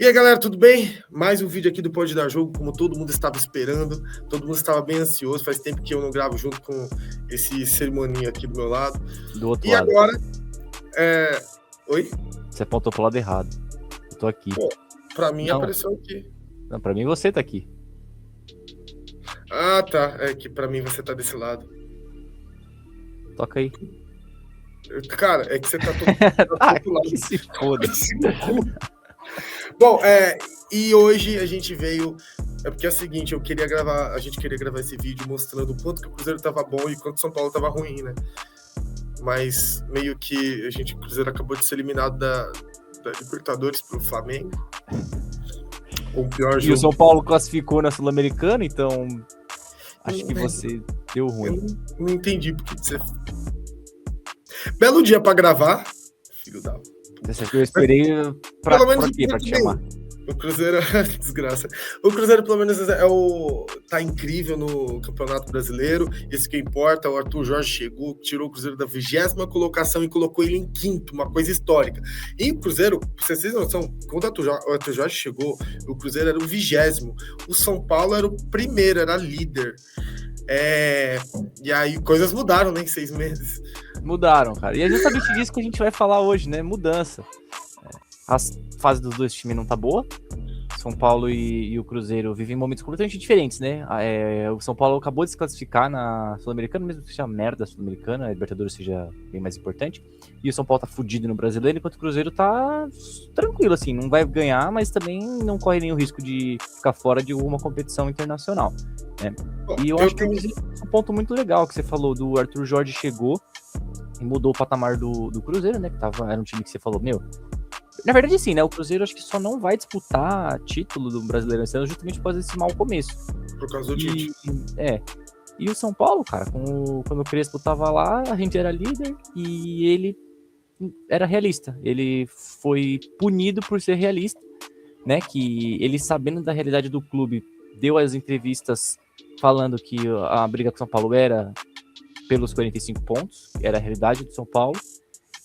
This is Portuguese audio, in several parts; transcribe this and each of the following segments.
E aí, galera, tudo bem? Mais um vídeo aqui do Pode Dar Jogo, como todo mundo estava esperando, todo mundo estava bem ansioso, faz tempo que eu não gravo junto com esse cerimônia aqui do meu lado. Do outro e lado. Agora, Oi? Você apontou pro lado errado. Eu tô aqui. Pô, pra mim Não. apareceu aqui. Não, pra mim você tá aqui. Ah, tá, é que pra mim você tá desse lado. Toca aí. Cara, é que você tá todo lado. Que se foda. Bom, e hoje a gente veio... É porque é o seguinte, a gente queria gravar esse vídeo mostrando o quanto que o Cruzeiro tava bom e quanto o São Paulo tava ruim, né? Mas meio que o Cruzeiro acabou de ser eliminado da Libertadores pro Flamengo. O pior jogo. E o São Paulo classificou na Sul-Americana, então acho que você deu ruim. Eu não entendi porque você... Belo dia pra gravar, filho da... Eu esperei pra quê? Pra te chamar. O Cruzeiro, desgraça. O Cruzeiro, pelo menos, tá incrível no Campeonato Brasileiro. Isso que importa. O Arthur Jorge chegou, tirou o Cruzeiro da 20ª colocação e colocou ele em quinto, uma coisa histórica. E o Cruzeiro, pra vocês terem noção, quando o Arthur Jorge chegou, o Cruzeiro era o 20º. O São Paulo era o primeiro, era líder. E aí coisas mudaram, né, em 6 meses. Mudaram, cara. E é justamente disso que a gente vai falar hoje, né? Mudança. A fase dos dois times não tá boa. São Paulo e o Cruzeiro vivem momentos completamente diferentes, né? O São Paulo acabou de se classificar na Sul-Americana, mesmo que seja merda a Sul-Americana, a Libertadores seja bem mais importante. E o São Paulo tá fudido no Brasileiro, enquanto o Cruzeiro tá tranquilo, assim, não vai ganhar, mas também não corre nenhum risco de ficar fora de alguma competição internacional, né? E eu acho que é um ponto muito legal que você falou, do Arthur Jorge chegou e mudou o patamar do Cruzeiro, né? Que era um time que você falou, meu... Na verdade, sim, né? O Cruzeiro acho que só não vai disputar título do Brasileiro esse ano justamente por esse mau começo. Por causa do Tite. E o São Paulo, cara, quando o Crespo tava lá, a gente era líder e ele era realista. Ele foi punido por ser realista, né? Que ele, sabendo da realidade do clube, deu as entrevistas falando que a briga com o São Paulo era pelos 45 pontos, era a realidade do São Paulo.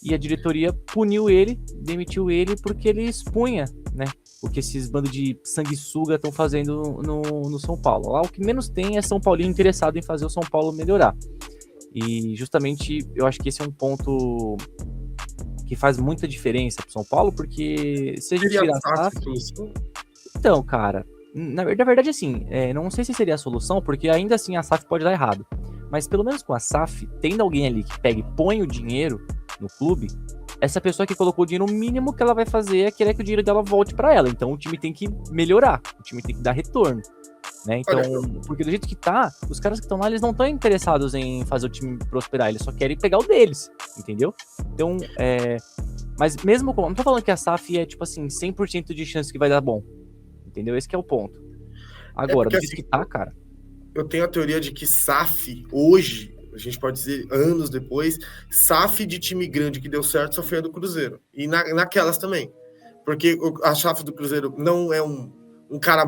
E a diretoria puniu ele, demitiu ele, porque ele expunha, né, o que esses bandos de sanguessuga estão fazendo no São Paulo. Lá o que menos tem é São Paulino interessado em fazer o São Paulo melhorar. E justamente eu acho que esse é um ponto que faz muita diferença pro São Paulo, porque se a gente tirar a SAF... Então, cara, na verdade assim, não sei se seria a solução, porque ainda assim a SAF pode dar errado. Mas pelo menos com a SAF, tendo alguém ali que pega e põe o dinheiro no clube, essa pessoa que colocou o dinheiro, o mínimo que ela vai fazer é querer que o dinheiro dela volte para ela. Então o time tem que melhorar, o time tem que dar retorno, né? Então, porque do jeito que tá, os caras que estão lá, eles não estão interessados em fazer o time prosperar, eles só querem pegar o deles, entendeu? Então, mas mesmo não tô falando que a SAF é tipo assim, 100% de chance que vai dar bom, entendeu? Esse que é o ponto. Agora, do jeito que tá, cara... Eu tenho a teoria de que SAF, hoje, a gente pode dizer anos depois, SAF de time grande que deu certo só foi a do Cruzeiro. E naquelas também. Porque a SAF do Cruzeiro não é um cara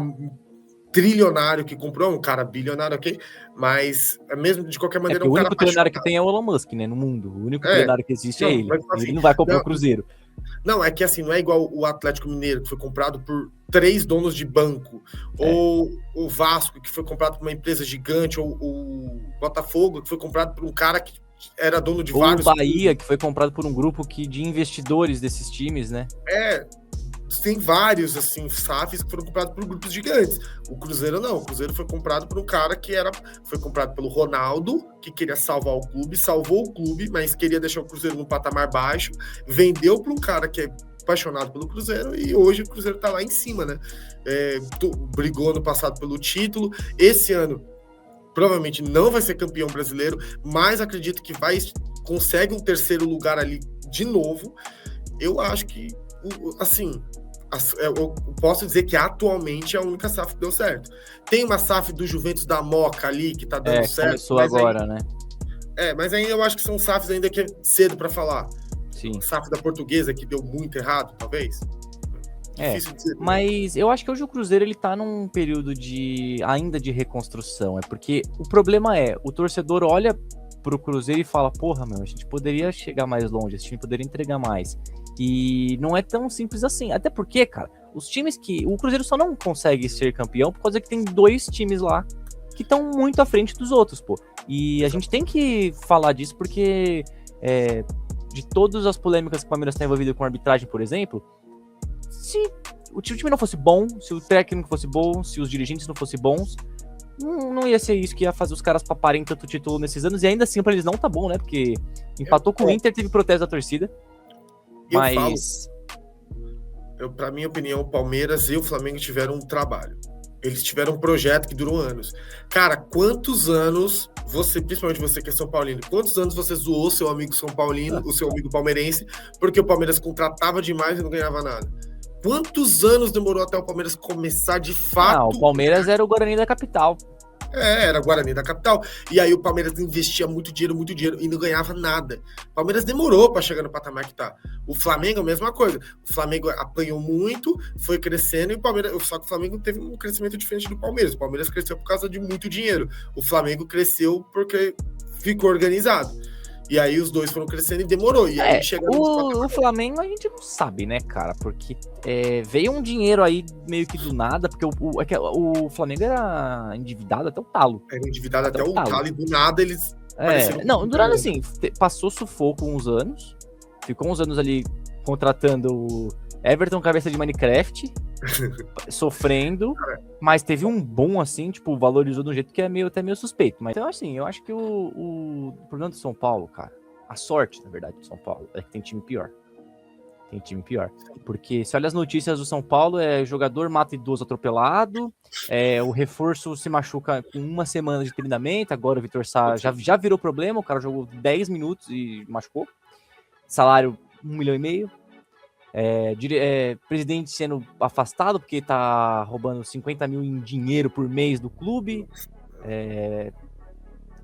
trilionário que comprou, um cara bilionário, ok? Mas, mesmo de qualquer maneira, o único trilionário que tem é o Elon Musk, né, no mundo. O único trilionário que existe é ele. Assim, ele não vai comprar o Cruzeiro. Não, é que assim, não é igual o Atlético Mineiro, que foi comprado por 3 donos de banco, ou o Vasco, que foi comprado por uma empresa gigante, ou o Botafogo, que foi comprado por um cara que era dono de vários... Ou o Bahia, que foi comprado por um grupo de investidores desses times, né? Tem vários, assim, SAFs que foram comprados por grupos gigantes. O Cruzeiro não. O Cruzeiro foi comprado por um cara foi comprado pelo Ronaldo, que queria salvar o clube, salvou o clube, mas queria deixar o Cruzeiro num patamar baixo, vendeu para um cara que é apaixonado pelo Cruzeiro, e hoje o Cruzeiro tá lá em cima, né? Brigou ano passado pelo título. Esse ano, provavelmente não vai ser campeão brasileiro, mas acredito que consegue um terceiro lugar ali de novo. Eu acho que, assim... Eu posso dizer que atualmente é a única SAF que deu certo. Tem uma SAF do Juventus da Moca ali que tá dando certo. Começou agora, né? Mas ainda eu acho que são SAFs ainda que é cedo para falar. Sim. SAF da Portuguesa que deu muito errado, talvez. Difícil dizer. Mas eu acho que hoje o Cruzeiro ele tá num período ainda de reconstrução. Porque o problema o torcedor olha pro Cruzeiro e fala, porra, meu, a gente poderia chegar mais longe, esse time poderia entregar mais. E não é tão simples assim. Até porque, cara, Os times que... O Cruzeiro só não consegue ser campeão por causa que tem 2 times lá que estão muito à frente dos outros, pô. E a gente tem que falar disso porque de todas as polêmicas que o Palmeiras está envolvido com a arbitragem, por exemplo, se o time não fosse bom, se o técnico fosse bom, se os dirigentes não fossem bons, não ia ser isso que ia fazer os caras paparem tanto título nesses anos, e ainda assim pra eles não tá bom, né? Porque empatou com o Inter, teve protesto da torcida. Mas... Pra minha opinião, o Palmeiras e o Flamengo tiveram um trabalho. Eles tiveram um projeto que durou anos. Cara, quantos anos principalmente você que é São Paulino, quantos anos você zoou seu amigo São Paulino, o seu amigo palmeirense, porque o Palmeiras contratava demais e não ganhava nada? Quantos anos demorou até o Palmeiras começar de fato? O Palmeiras era o Guarani da capital. Era Guarani da capital. E aí o Palmeiras investia muito dinheiro e não ganhava nada. O Palmeiras demorou para chegar no patamar que tá. O Flamengo, a mesma coisa. O Flamengo apanhou muito, foi crescendo, e o Palmeiras. Só que o Flamengo teve um crescimento diferente do Palmeiras. O Palmeiras cresceu por causa de muito dinheiro. O Flamengo cresceu porque ficou organizado. E aí os dois foram crescendo e demorou. E aí o Flamengo a gente não sabe, né, cara? Porque veio um dinheiro aí meio que do nada, porque o Flamengo era endividado até o talo. Era endividado até o talo e do nada eles... Não, do nada assim, passou sufoco uns anos, ficou uns anos ali contratando o Everton Cabeça de Minecraft, sofrendo, mas teve um bom assim, tipo, valorizou de um jeito que é até meio suspeito. Mas então, assim, eu acho que o problema do São Paulo, cara, a sorte, na verdade, do São Paulo, é que tem time pior. Tem time pior. Porque se olha as notícias do São Paulo, jogador mata idoso atropelado, o reforço se machuca com 1 semana de treinamento, agora o Vitor Sá já virou problema, o cara jogou 10 minutos e machucou. Salário 1,5 milhão. Presidente sendo afastado porque tá roubando 50 mil em dinheiro por mês do clube.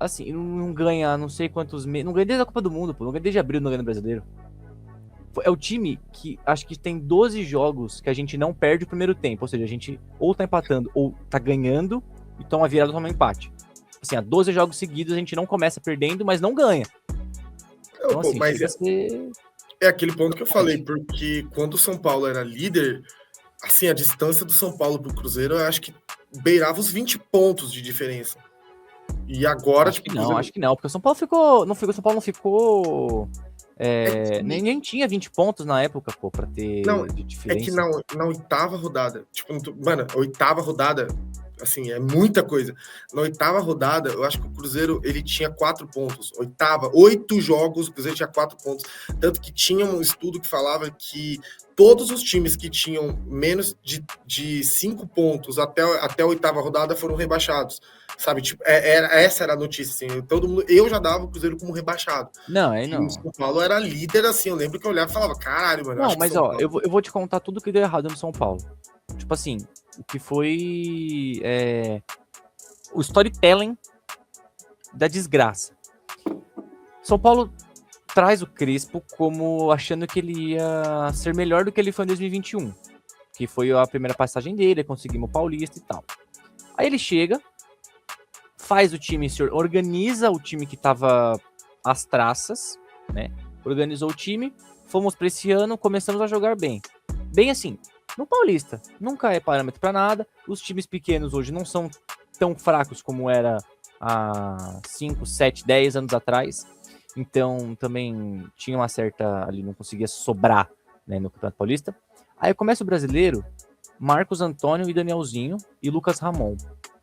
Assim, não ganha não sei quantos meses. Não ganha desde a Copa do Mundo, pô. Não ganha desde abril, não ganha no Brasileiro. É o time que acho que tem 12 jogos que a gente não perde o primeiro tempo. Ou seja, a gente ou tá empatando ou tá ganhando e toma virada ou toma empate. Assim, há 12 jogos seguidos a gente não começa perdendo, mas não ganha. Então, assim, mas é aquele ponto que eu falei, porque quando o São Paulo era líder, assim, a distância do São Paulo pro Cruzeiro, eu acho que beirava os 20 pontos de diferença. E agora, acho que não, porque o São Paulo não ficou nem tinha 20 pontos na época, pô, pra ter de diferença. É que na 8ª rodada, tipo, mano, a 8ª rodada, assim, é muita coisa. Na 8ª rodada, eu acho que o Cruzeiro, ele tinha 4 pontos. 8 jogos, o Cruzeiro tinha 4 pontos. Tanto que tinha um estudo que falava que todos os times que tinham menos de 5 pontos até a 8ª rodada foram rebaixados. Sabe, tipo, essa era a notícia, assim. Eu já dava o Cruzeiro como rebaixado. Não. O São Paulo era líder, assim. Eu lembro que eu olhava e falava, caralho, mano. Não, mas ó, eu vou te contar tudo que deu errado no São Paulo. Tipo assim, o que foi o storytelling da desgraça. São Paulo traz o Crespo como achando que ele ia ser melhor do que ele foi em 2021, que foi a primeira passagem dele, conseguimos o Paulista e tal. Aí ele chega, faz o time, organiza o time que tava às traças, né? Organizou o time, fomos pra esse ano, começamos a jogar bem. Bem assim, no Paulista, nunca é parâmetro para nada. Os times pequenos hoje não são tão fracos como era há 5, 7, 10 anos atrás. Então também tinha uma certa ali, não conseguia sobrar, né, no Campeonato Paulista. Aí começa o Brasileiro, Marcos Antônio e Danielzinho e Lucas Ramon.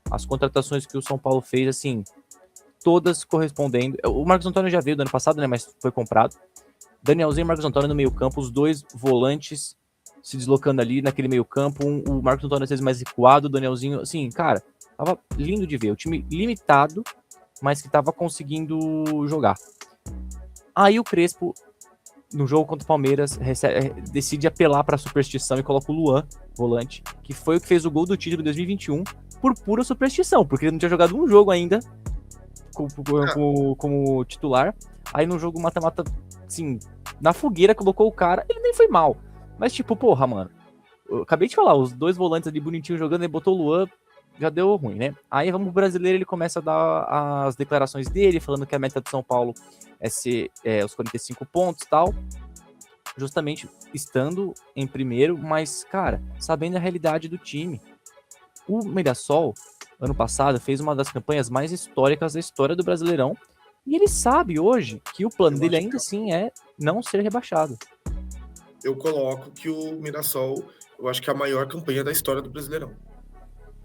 As contratações que o São Paulo fez, assim, todas correspondendo. O Marcos Antônio já veio do ano passado, né, mas foi comprado. Danielzinho e Marcos Antônio no meio campo, os dois volantes se deslocando ali naquele meio campo, o Marcos Antônio às vezes mais recuado, o Danielzinho, assim, cara, tava lindo de ver, o time limitado, mas que tava conseguindo jogar. Aí o Crespo, no jogo contra o Palmeiras, decide apelar pra superstição e coloca o Luan, volante, que foi o que fez o gol do título em 2021, por pura superstição, porque ele não tinha jogado um jogo ainda como titular. Aí no jogo mata-mata, assim, na fogueira, colocou o cara, ele nem foi mal. Mas tipo, porra, mano, eu acabei de falar, os dois volantes ali bonitinhos jogando, ele botou o Luan, já deu ruim, né? Aí vamos pro Brasileiro, ele começa a dar as declarações dele, falando que a meta do São Paulo é ser os 45 pontos e tal. justamente estando em primeiro, mas, cara, sabendo a realidade do time. O Mirassol, ano passado, fez uma das campanhas mais históricas da história do Brasileirão, e ele sabe hoje que o plano dele ainda assim é não ser rebaixado. Eu coloco que o Mirassol, eu acho que é a maior campanha da história do Brasileirão.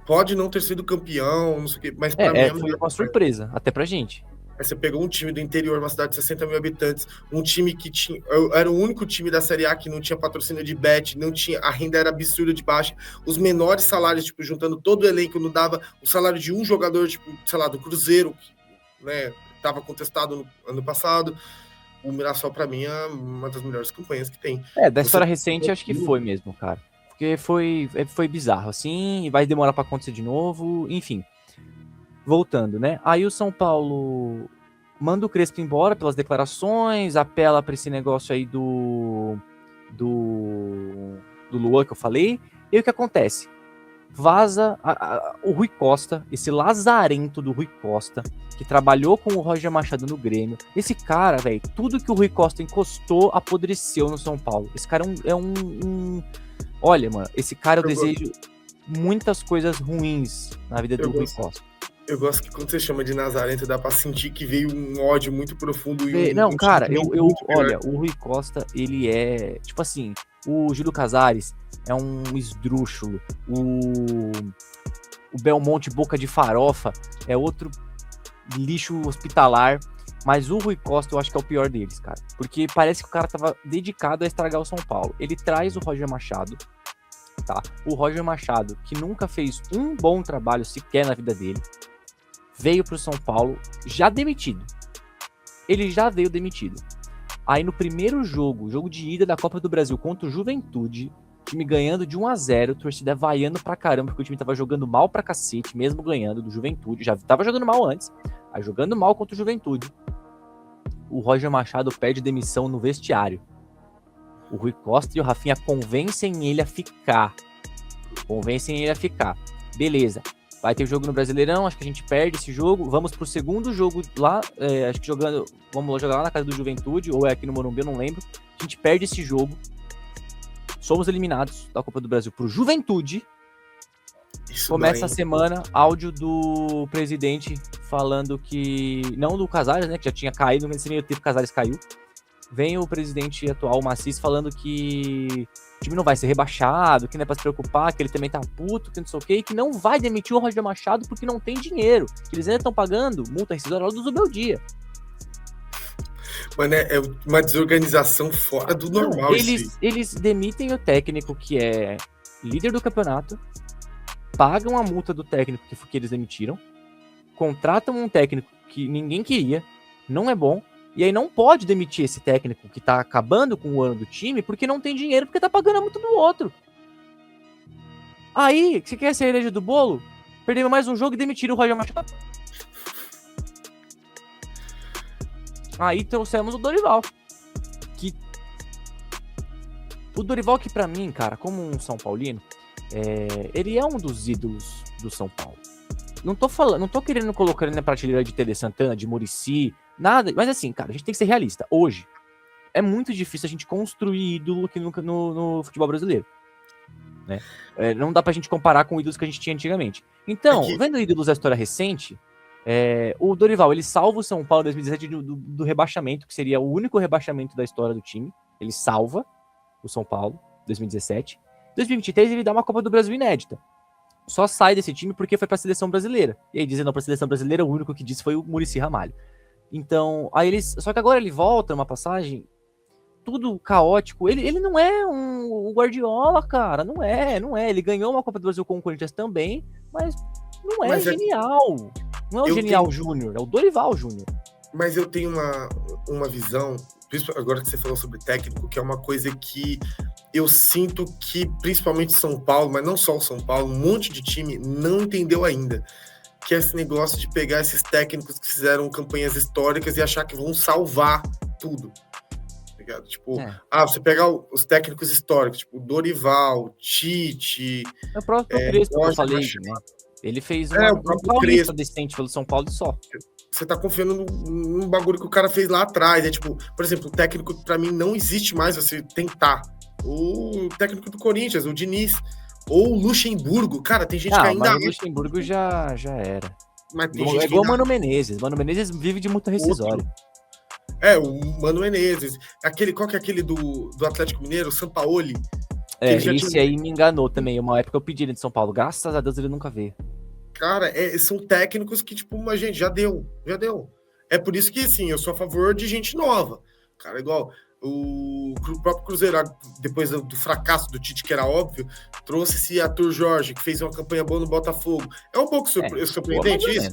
Pode não ter sido campeão, não sei o quê, mas pra mim foi uma surpresa, até pra gente. Aí você pegou um time do interior, uma cidade de 60 mil habitantes, um time que tinha. Era o único time da Série A que não tinha patrocínio de bet, não tinha, a renda era absurda de baixa, os menores salários, tipo, juntando todo o elenco, não dava o salário de um jogador, tipo, sei lá, do Cruzeiro, que, né, estava contestado no ano passado. O Mirassol, para mim, é uma das melhores campanhas que tem. Da história recente, acho que foi mesmo, cara. Porque foi bizarro, assim, e vai demorar para acontecer de novo, enfim. Voltando, né? Aí o São Paulo manda o Crespo embora pelas declarações, apela para esse negócio aí do Luan que eu falei. E aí o que acontece? Vaza o Rui Costa, esse lazarento do Rui Costa, que trabalhou com o Roger Machado no Grêmio. Esse cara, velho, tudo que o Rui Costa encostou apodreceu no São Paulo. Esse cara é um... Olha, mano, esse cara eu desejo muitas coisas ruins na vida do Rui Costa. Eu gosto que quando você chama de Nazarento, dá pra sentir que veio um ódio muito profundo. Não, cara, olha, o Rui Costa, ele é, tipo assim, o Júlio Casares é um esdrúxulo, o Belmonte Boca de Farofa é outro lixo hospitalar, mas o Rui Costa eu acho que é o pior deles, cara, porque parece que o cara tava dedicado a estragar o São Paulo. Ele traz o Roger Machado, tá? O Roger Machado, que nunca fez um bom trabalho sequer na vida dele, veio pro São Paulo já demitido. Ele já veio demitido. Aí no primeiro jogo de ida da Copa do Brasil contra o Juventude, time ganhando de 1-0, torcida vaiando pra caramba, porque o time tava jogando mal pra cacete, mesmo ganhando do Juventude. Já tava jogando mal antes, aí jogando mal contra o Juventude. O Roger Machado pede demissão no vestiário. O Rui Costa e o Rafinha convencem ele a ficar. Beleza. Vai ter jogo no Brasileirão, acho que a gente perde esse jogo. Vamos pro segundo jogo lá, acho que vamos jogar lá na casa do Juventude, ou é aqui no Morumbi, eu não lembro. A gente perde esse jogo. Somos eliminados da Copa do Brasil pro Juventude. Isso começa a semana, áudio do presidente falando que... Não do Casares, né, que já tinha caído, nesse meio tempo o Casares caiu. Vem o presidente atual, o Macis, falando que o time não vai ser rebaixado, que não é pra se preocupar, que ele também tá puto, que não sei o quê, e que não vai demitir o Roger Machado porque não tem dinheiro. Que eles ainda estão pagando multa rescisória do Zubeldia. Mano, é uma desorganização fora do normal. Eles demitem o técnico que é líder do campeonato, pagam a multa do técnico que eles demitiram, contratam um técnico que ninguém queria, não é bom, e aí não pode demitir esse técnico que tá acabando com o ano do time porque não tem dinheiro, porque tá pagando a multa do outro. Aí, você quer ser a cereja do bolo? Perdemos mais um jogo e demitiram o Roger Machado. Aí trouxemos o Dorival. O Dorival que pra mim, cara, como um São Paulino, ele é um dos ídolos do São Paulo. Não tô querendo colocar ele na prateleira de Tele Santana, de Muricy, nada, mas assim, cara, a gente tem que ser realista. Hoje, é muito difícil a gente construir ídolo aqui no futebol brasileiro, né? Não dá pra gente comparar com ídolos que a gente tinha antigamente. Então, vendo ídolos da história recente, o Dorival, ele salva o São Paulo em 2017 do rebaixamento, que seria o único rebaixamento da história do time. Ele salva o São Paulo, 2017. 2023, ele dá uma Copa do Brasil inédita. Só sai desse time porque foi pra seleção brasileira. E aí, dizendo pra seleção brasileira, o único que disse foi o Muricy Ramalho. Então, só que agora ele volta numa passagem, tudo caótico. Ele não é o Guardiola, cara. Não é. Ele ganhou uma Copa do Brasil com o Corinthians também, mas não é genial. Não é o Genial Júnior, é o Dorival Júnior. Mas eu tenho uma visão, agora que você falou sobre técnico, que é uma coisa que eu sinto que, principalmente São Paulo, mas não só o São Paulo, um monte de time não entendeu ainda. Que é esse negócio de pegar esses técnicos que fizeram campanhas históricas e achar que vão salvar tudo. Ligado? Tipo, você pegar os técnicos históricos, tipo Dorival, Tite... É o próprio Crespo que eu falei, né? Ele fez um paulista decente pelo São Paulo e só. você tá confiando num bagulho que o cara fez lá atrás. É tipo, por exemplo, o técnico, pra mim, não existe mais você tentar. O técnico do Corinthians, o Diniz, ou o Luxemburgo. Cara, tem gente que ainda... Mas o Luxemburgo já era. Mas tem É gente igual o que Mano Menezes. Mano Menezes vive de muito rescisório. O Mano Menezes. Qual que é aquele do Atlético Mineiro? O Sampaoli. Esse aí me enganou também. Uma época eu pedi ele de São Paulo. Graças a Deus ele nunca veio. Cara, são técnicos que, tipo, mas, gente, já deu. É por isso que, assim, eu sou a favor de gente nova. Cara, igual o próprio Cruzeiro, depois do fracasso do Tite, que era óbvio, trouxe esse Arthur Jorge, que fez uma campanha boa no Botafogo. É um pouco surpreendente isso?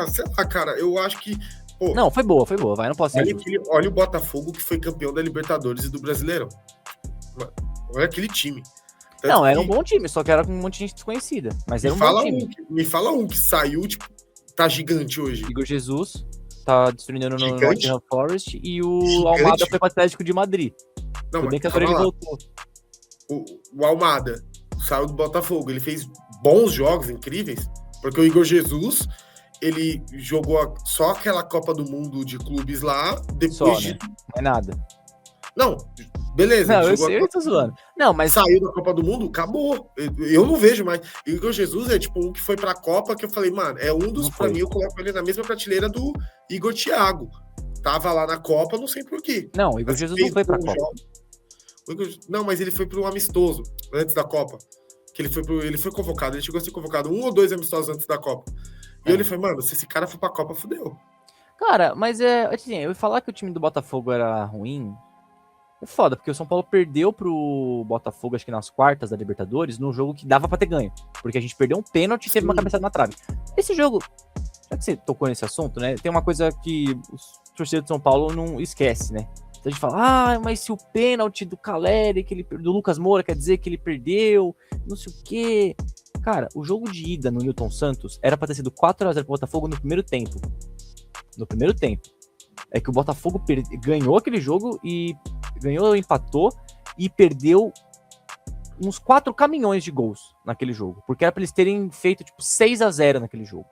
Sei lá, cara, eu acho que... Pô, não, foi boa, vai, não posso ser. Olha o Botafogo, que foi campeão da Libertadores e do Brasileirão. Olha aquele time. Não, era um bom time, só que era com um monte de gente desconhecida. Mas era um bom time. Me fala um que saiu, tipo, tá gigante hoje. Igor Jesus tá destruindo no Nottingham Forest e o Almada foi pro Atlético de Madrid. Tudo bem que agora ele voltou. O Almada saiu do Botafogo, ele fez bons jogos, incríveis, porque o Igor Jesus, ele jogou só aquela Copa do Mundo de clubes lá, depois só, né? Não é nada. Não, beleza. Não, eu sei, eu tô zoando. Não, mas... Saiu da Copa do Mundo, acabou. Eu não vejo mais. E o Igor Jesus é tipo um que foi pra Copa, que eu falei, mano, é um dos, pra mim, eu coloco ele na mesma prateleira do Igor Thiago. Tava lá na Copa, não sei por quê. Não, o Igor Jesus não foi pra Copa. Não, mas ele foi pro amistoso, antes da Copa. Que ele foi convocado, ele chegou a ser convocado 1 ou 2 amistosos antes da Copa. E ele falou, mano, se esse cara for pra Copa, fudeu. Cara, mas assim, eu ia falar que o time do Botafogo era ruim... É foda, porque o São Paulo perdeu pro Botafogo, acho que nas quartas da Libertadores, num jogo que dava pra ter ganho. Porque a gente perdeu um pênalti e teve uma cabeçada na trave. Esse jogo, já que você tocou nesse assunto, né? Tem uma coisa que os torcedores de São Paulo não esquece, né? Então a gente fala, mas se o pênalti do Caleri, do Lucas Moura, quer dizer que ele perdeu, não sei o quê. Cara, o jogo de ida no Newton Santos era pra ter sido 4-0 pro Botafogo no primeiro tempo. É que o Botafogo ganhou aquele jogo e empatou e perdeu uns 4 caminhões de gols naquele jogo. Porque era pra eles terem feito tipo 6-0 naquele jogo.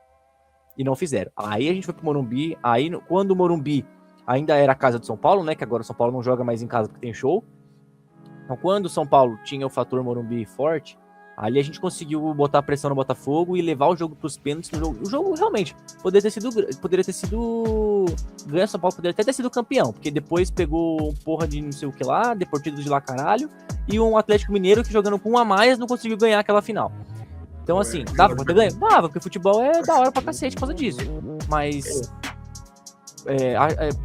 E não fizeram. Aí a gente foi pro Morumbi. Aí quando o Morumbi ainda era a casa do São Paulo, né? Que agora o São Paulo não joga mais em casa porque tem show. Então quando o São Paulo tinha o fator Morumbi forte, ali a gente conseguiu botar pressão no Botafogo e levar o jogo pros pênaltis no jogo. O jogo realmente poderia ter sido ganho. São Paulo poderia até ter sido campeão, porque depois pegou um porra de não sei o que lá, Deportivo de lá caralho, e um Atlético Mineiro que jogando com um a mais não conseguiu ganhar aquela final. Então assim, dava pra ter ganho? Dava, porque futebol é da hora pra cacete por causa disso. Mas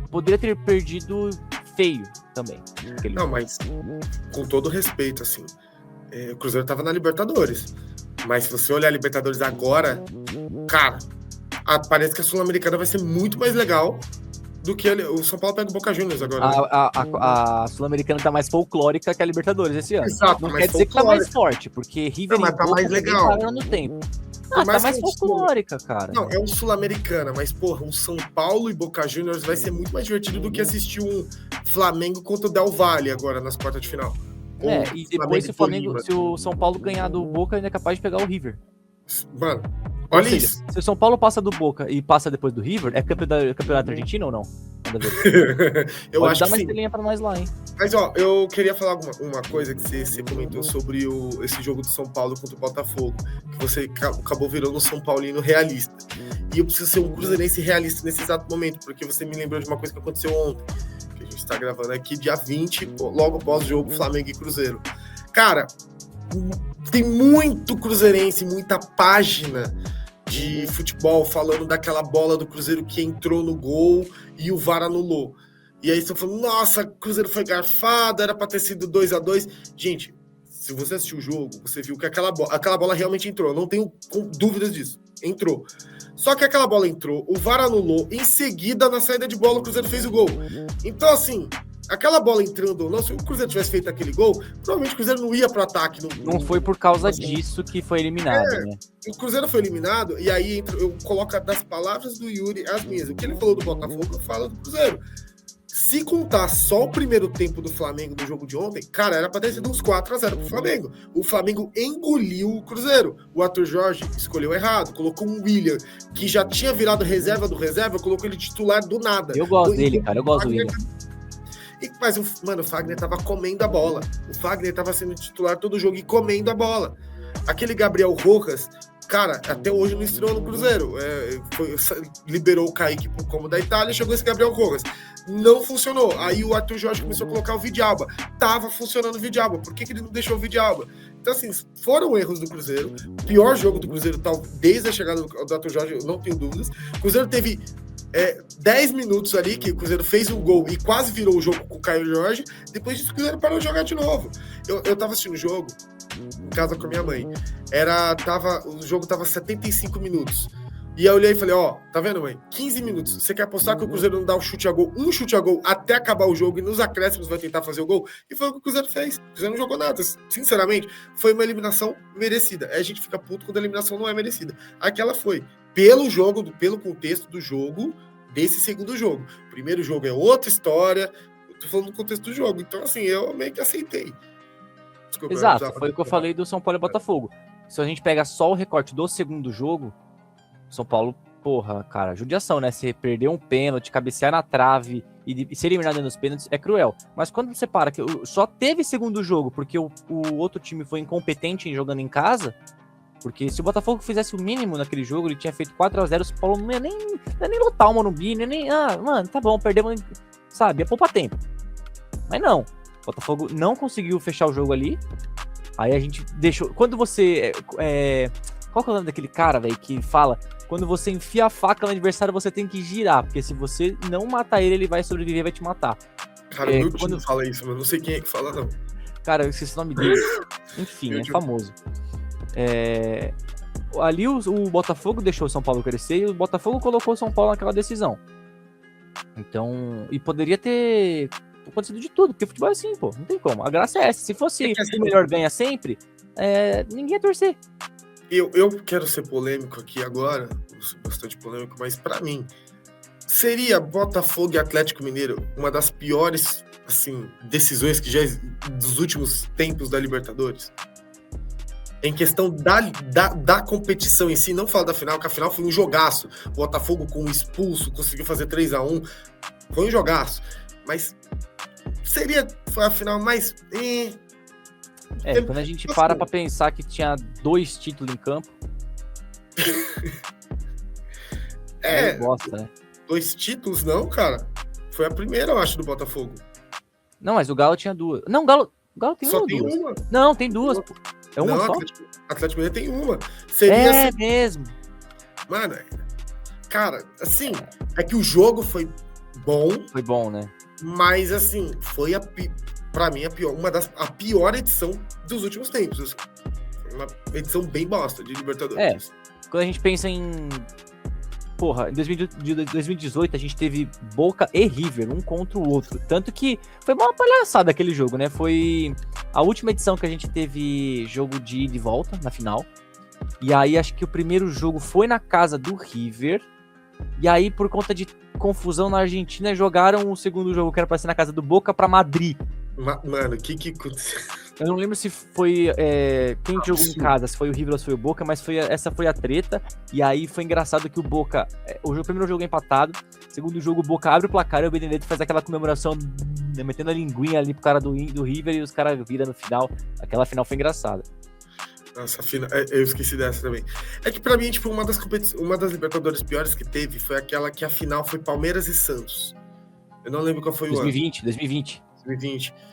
poderia ter perdido feio também. Não, mas com todo respeito, assim, o Cruzeiro tava na Libertadores. Mas se você olhar a Libertadores agora, cara, parece que a Sul-Americana vai ser muito mais legal do que o São Paulo pega o Boca Juniors agora. Né? A Sul-Americana tá mais folclórica que a Libertadores esse ano. Exato, não quer dizer que tá mais forte, porque River e tá mais legal. No tempo. Tá mais folclórica, cara. Não, é um Sul-Americana, mas, porra, um São Paulo e Boca Juniors vai ser muito mais divertido do que assistir um Flamengo contra o Del Valle agora nas quartas de final. E depois se o São Paulo ganhar do Boca, ainda é capaz de pegar o River. Mano, olha isso. Se o São Paulo passa do Boca e passa depois do River, é campeonato argentino ou não? Eu Pode acho dar que uma sim. estrelinha pra nós lá, hein? Mas, eu queria falar uma coisa que você comentou sobre esse jogo do São Paulo contra o Botafogo, que você acabou virando um São Paulino realista. E eu preciso ser um cruzeirense realista nesse exato momento, porque você me lembrou de uma coisa que aconteceu ontem, que a gente tá gravando aqui, dia 20, logo após o jogo Flamengo e Cruzeiro. Cara, tem muito cruzeirense, muita página de futebol falando daquela bola do Cruzeiro que entrou no gol e o VAR anulou. E aí estão falando, nossa, o Cruzeiro foi garfado, era pra ter sido 2-2. Gente, se você assistiu o jogo, você viu que aquela bola realmente entrou. Eu não tenho dúvidas disso. Entrou. Só que aquela bola entrou, o VAR anulou, em seguida, na saída de bola, o Cruzeiro fez o gol. Então, assim, aquela bola entrando ou não, se o Cruzeiro tivesse feito aquele gol, provavelmente o Cruzeiro não ia pro ataque. Não foi por causa disso que foi eliminado, né? O Cruzeiro foi eliminado, e aí eu coloco das palavras do Yuri as minhas. O que ele falou do Botafogo, eu falo do Cruzeiro. Se contar só o primeiro tempo do Flamengo do jogo de ontem, cara, era pra ter sido uns 4-0 pro Flamengo. O Flamengo engoliu o Cruzeiro. O Arthur Jorge escolheu errado, colocou um William, que já tinha virado reserva do reserva, colocou ele titular do nada. Eu gosto dele, cara, eu gosto do William. Mas, o Fagner tava comendo a bola. O Fagner tava sendo titular todo jogo e comendo a bola. Aquele Gabriel Rojas, cara, até hoje não estreou no Cruzeiro. Liberou o Kaique pro como da Itália, chegou esse Gabriel Rojas. Não funcionou. Aí o Arthur Jorge começou a colocar o Vidialba. Tava funcionando o Vidialba. Por que ele não deixou o Vidialba? Então, assim, foram erros do Cruzeiro. Pior jogo do Cruzeiro, desde a chegada do Arthur Jorge, eu não tenho dúvidas. O Cruzeiro teve 10 minutos ali, que o Cruzeiro fez um gol e quase virou o jogo com o Caio Jorge. Depois disso, o Cruzeiro parou de jogar de novo. Eu tava assistindo o jogo em casa com a minha mãe. O jogo tava 75 minutos. E aí eu olhei e falei, tá vendo, mãe? 15 minutos. Você quer apostar que o Cruzeiro não dá um chute a gol até acabar o jogo e nos acréscimos vai tentar fazer o gol? E foi o que o Cruzeiro fez. O Cruzeiro não jogou nada. Sinceramente, foi uma eliminação merecida. Aí a gente fica puto quando a eliminação não é merecida. Aquela foi pelo contexto do jogo, desse segundo jogo. O primeiro jogo é outra história. Eu tô falando do contexto do jogo. Então, assim, eu meio que aceitei. Desculpa, exato, foi o que eu falei do São Paulo e Botafogo. Se a gente pega só o recorte do segundo jogo, São Paulo, porra, cara, judiação, né? Você perder um pênalti, cabecear na trave e ser eliminado nos pênaltis é cruel. Mas quando você para, que só teve segundo jogo porque o outro time foi incompetente em jogando em casa, porque se o Botafogo fizesse o mínimo naquele jogo, ele tinha feito 4-0, o São Paulo não ia nem lotar o Morumbi, nem, mano, tá bom, perdemos, sabe, ia poupar tempo. Mas não, o Botafogo não conseguiu fechar o jogo ali, aí a gente deixou, quando você, qual que é o nome daquele cara, velho, que fala, quando você enfia a faca no adversário, você tem que girar, porque se você não matar ele vai sobreviver, vai te matar. Cara, meu time fala isso, mas não sei quem é que fala, não. Cara, eu esqueci o nome dele. Enfim, é famoso. Ali o Botafogo deixou o São Paulo crescer e o Botafogo colocou o São Paulo naquela decisão. Então, e poderia ter acontecido de tudo, porque futebol é assim, pô, não tem como. A graça é essa. Se fosse o melhor ganha sempre, ninguém ia torcer. Eu quero ser polêmico aqui agora, bastante polêmico, mas pra mim, seria Botafogo e Atlético Mineiro uma das piores, assim, decisões que já dos últimos tempos da Libertadores? Em questão da competição em si, não falo da final, que a final foi um jogaço. O Botafogo com o expulso, conseguiu fazer 3-1, foi um jogaço. Mas foi a final mais... quando a gente para pra pensar que tinha 2 títulos em campo... Bosta, né? 2 títulos não, cara. Foi a primeira, eu acho, do Botafogo. Não, mas o Galo tinha 2. Não, o Galo tem só uma ou tem 2? Uma. Não, tem 2. É uma não, só? Atlético Mineiro tem uma. Seria assim, mesmo. Mano, cara, assim, é que o jogo foi bom. Foi bom, né? Mas, assim, foi pra mim a pior edição dos últimos tempos. Assim. Uma edição bem bosta de Libertadores. Quando a gente pensa em... Porra, em 2018 a gente teve Boca e River, um contra o outro. Tanto que foi uma palhaçada aquele jogo, né? Foi a última edição que a gente teve jogo de ida e volta na final. E aí acho que o primeiro jogo foi na casa do River. E aí, por conta de confusão na Argentina, jogaram o segundo jogo, que era pra ser na casa do Boca, pra Madrid. Mano, o que aconteceu? Eu não lembro se foi quem jogou em casa, se foi o River ou se foi o Boca, mas essa foi a treta. E aí foi engraçado que o Boca, o primeiro jogo é empatado, segundo jogo o Boca abre o placar e o Benedetto faz aquela comemoração, metendo a linguinha ali pro cara do River e os caras viram no final. Aquela final foi engraçada. Nossa, eu esqueci dessa também. É que pra mim, tipo, uma das Libertadores piores que teve foi aquela que a final foi Palmeiras e Santos. Eu não lembro qual foi o ano. 2020.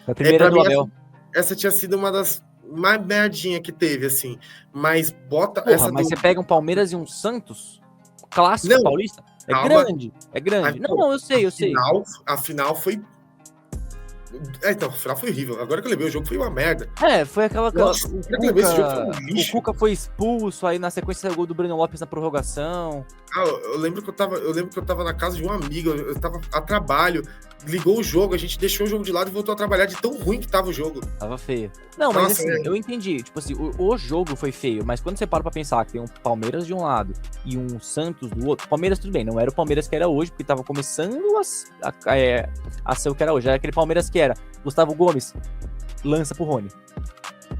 A primeira do Abel. Essa tinha sido uma das mais merdinha que teve, assim. Mas bota... Porra, mas você pega um Palmeiras e um Santos, clássico paulista, calma. É grande. Não, eu sei. A final foi... Então, o final foi horrível. Agora que eu lembrei, o jogo foi uma merda. Foi aquela... Nossa, esse jogo foi um O lixo. Cuca foi expulso, aí na sequência saiu o gol do Breno Lopes na prorrogação. Eu lembro que eu tava na casa de um amigo, eu tava a trabalho, ligou o jogo, a gente deixou o jogo de lado e voltou a trabalhar de tão ruim que tava o jogo. Tava feio. Não, mas Nossa, assim, eu entendi. Tipo assim, o jogo foi feio, mas quando você para pra pensar que tem um Palmeiras de um lado e um Santos do outro, Palmeiras tudo bem, não era o Palmeiras que era hoje, porque tava começando a ser o que era hoje. Era aquele Palmeiras que era Gustavo Gomes, lança pro Rony.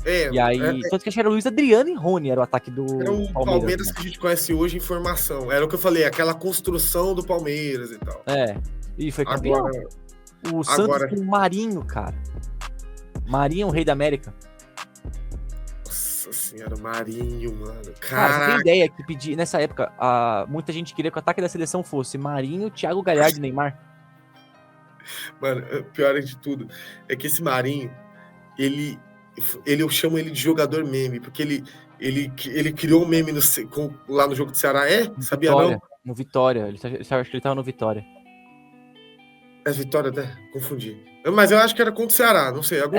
E aí, tanto que acho que era Luiz Adriano e Rony, era o ataque do era o Palmeiras, né? Que a gente conhece hoje em formação. Era o que eu falei, aquela construção do Palmeiras e tal. E foi campeão. Agora, o Santos com o Marinho, cara. Marinho, o rei da América. Nossa senhora, Marinho, mano. Cara, você tem ideia que nessa época, muita gente queria que o ataque da seleção fosse Marinho, Thiago Galhardo e Neymar? Mano, pior de tudo é que esse Marinho, eu chamo ele de jogador meme, porque ele criou um meme lá no jogo do Ceará, sabia Vitória, não? No Vitória, acho que ele tava no Vitória. É Vitória, até confundi. Mas eu acho que era contra o Ceará, não sei. Eu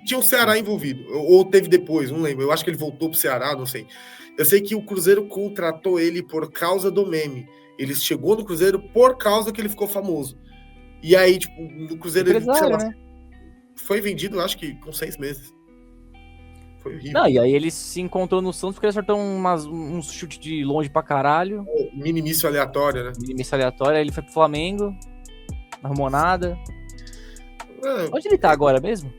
tinha o Ceará envolvido, ou teve depois, não lembro. Eu acho que ele voltou pro Ceará, não sei. Eu sei que o Cruzeiro contratou ele por causa do meme. Ele chegou no Cruzeiro por causa que ele ficou famoso. E aí, tipo, no Cruzeiro ele, sei lá, foi vendido, acho que com 6 meses. Foi horrível. Não, e aí ele se encontrou no Santos porque ele acertou um chute de longe pra caralho. Minimício aleatório, né? Minimício aleatório, aí ele foi pro Flamengo, não arrumou nada. Onde ele tá agora mesmo?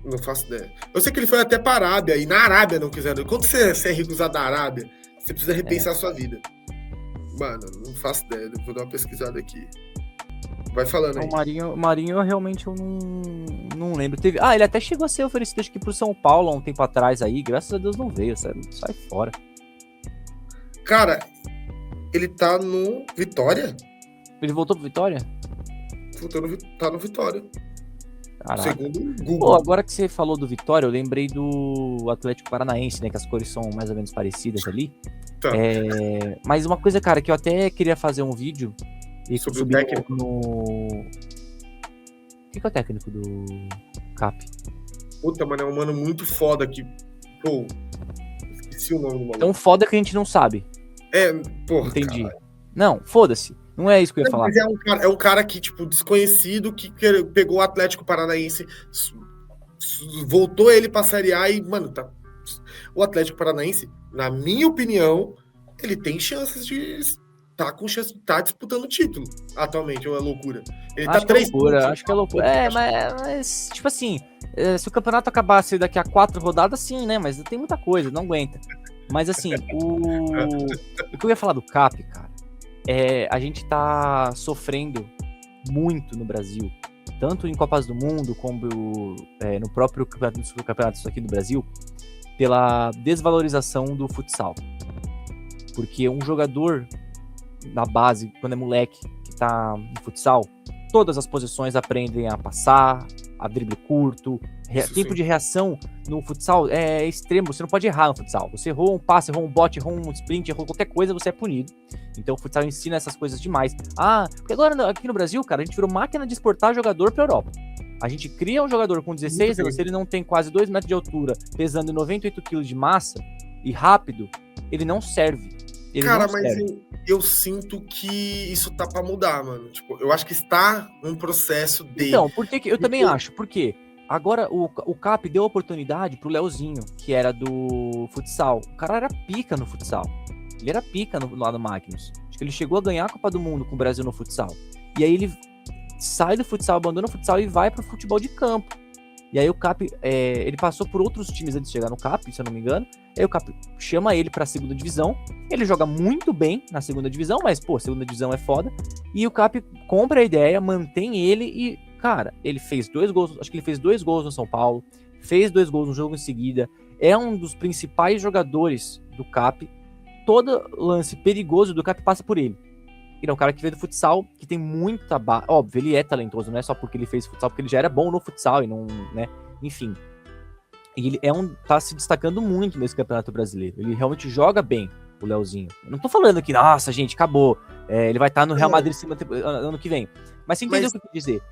Não faço ideia. Eu sei que ele foi até pra Arábia, e na Arábia não quiseram. Quando você é recusado da Arábia, você precisa repensar a sua vida. Mano, não faço ideia, vou dar uma pesquisada aqui. Vai falando aí. O Marinho realmente eu não lembro. Ele até chegou a ser oferecido acho que pro São Paulo há um tempo atrás aí. Graças a Deus não veio, sai fora. Cara, ele tá no Vitória? Ele voltou pro Vitória? Tá no Vitória. Caraca. Segundo o Google. Pô, agora que você falou do Vitória, eu lembrei do Atlético Paranaense, né? Que as cores são mais ou menos parecidas ali. Tá. Mas uma coisa, cara, que eu até queria fazer um vídeo sobre o técnico. Quem que é o técnico do CAP? Puta, mano, é um mano muito foda aqui. Pô, esqueci o nome do maluco. Tão foda que a gente não sabe. Porra. Entendi. Cara. Não, foda-se. Não é isso que eu ia falar. Mas é um cara que, tipo, desconhecido, que pegou o Atlético Paranaense, voltou ele pra Série A e, mano, o Atlético Paranaense, na minha opinião, ele tem chances de tá disputando o título atualmente, ou é loucura? Ele acho tá 3 pontos. Acho que é loucura. Mas tipo assim, se o campeonato acabasse daqui a 4 rodadas, sim, né? Mas tem muita coisa, não aguenta. Mas assim, o que eu ia falar do CAP, cara, a gente tá sofrendo muito no Brasil, tanto em Copas do Mundo como no próprio campeonato aqui do Brasil, pela desvalorização do futsal. Porque um jogador na base, quando é moleque, que tá no futsal, todas as posições aprendem a passar, a drible curto, tempo de reação no futsal é extremo, você não pode errar no futsal. Você errou um passe, errou um bote, errou um sprint, errou qualquer coisa, você é punido. Então o futsal ensina essas coisas demais. Porque agora aqui no Brasil, cara, a gente virou máquina de exportar jogador pra Europa. A gente cria um jogador com 16 anos, se ele não tem quase 2 metros de altura, pesando 98 quilos de massa e rápido, ele não serve. Cara, mas eu sinto que isso tá pra mudar, mano. Tipo, eu acho que está um processo de... Então, por que eu também acho? Porque agora o CAP deu oportunidade pro Leozinho, que era do futsal. O cara era pica no futsal. Ele era pica lá no Magnus. Acho que ele chegou a ganhar a Copa do Mundo com o Brasil no futsal. E aí ele sai do futsal, abandona o futsal e vai pro futebol de campo. E aí o CAP, ele passou por outros times antes de chegar no CAP, se eu não me engano. Aí o CAP chama ele pra segunda divisão. Ele joga muito bem na segunda divisão, mas, pô, segunda divisão é foda. E o CAP compra a ideia, mantém ele e, cara, ele fez 2 gols, acho que ele fez 2 gols no São Paulo, fez 2 gols no jogo em seguida. É um dos principais jogadores do CAP. Todo lance perigoso do CAP passa por ele. Ele é um cara que veio do futsal, que tem muita base. Óbvio, ele é talentoso, não é só porque ele fez futsal, porque ele já era bom no futsal e não, né? Enfim. E ele tá se destacando muito nesse Campeonato Brasileiro. Ele realmente joga bem, o Leozinho. Eu não tô falando que, nossa, gente, acabou. Ele vai estar no Real Madrid ano que vem. Mas você entendeu o que eu quis dizer?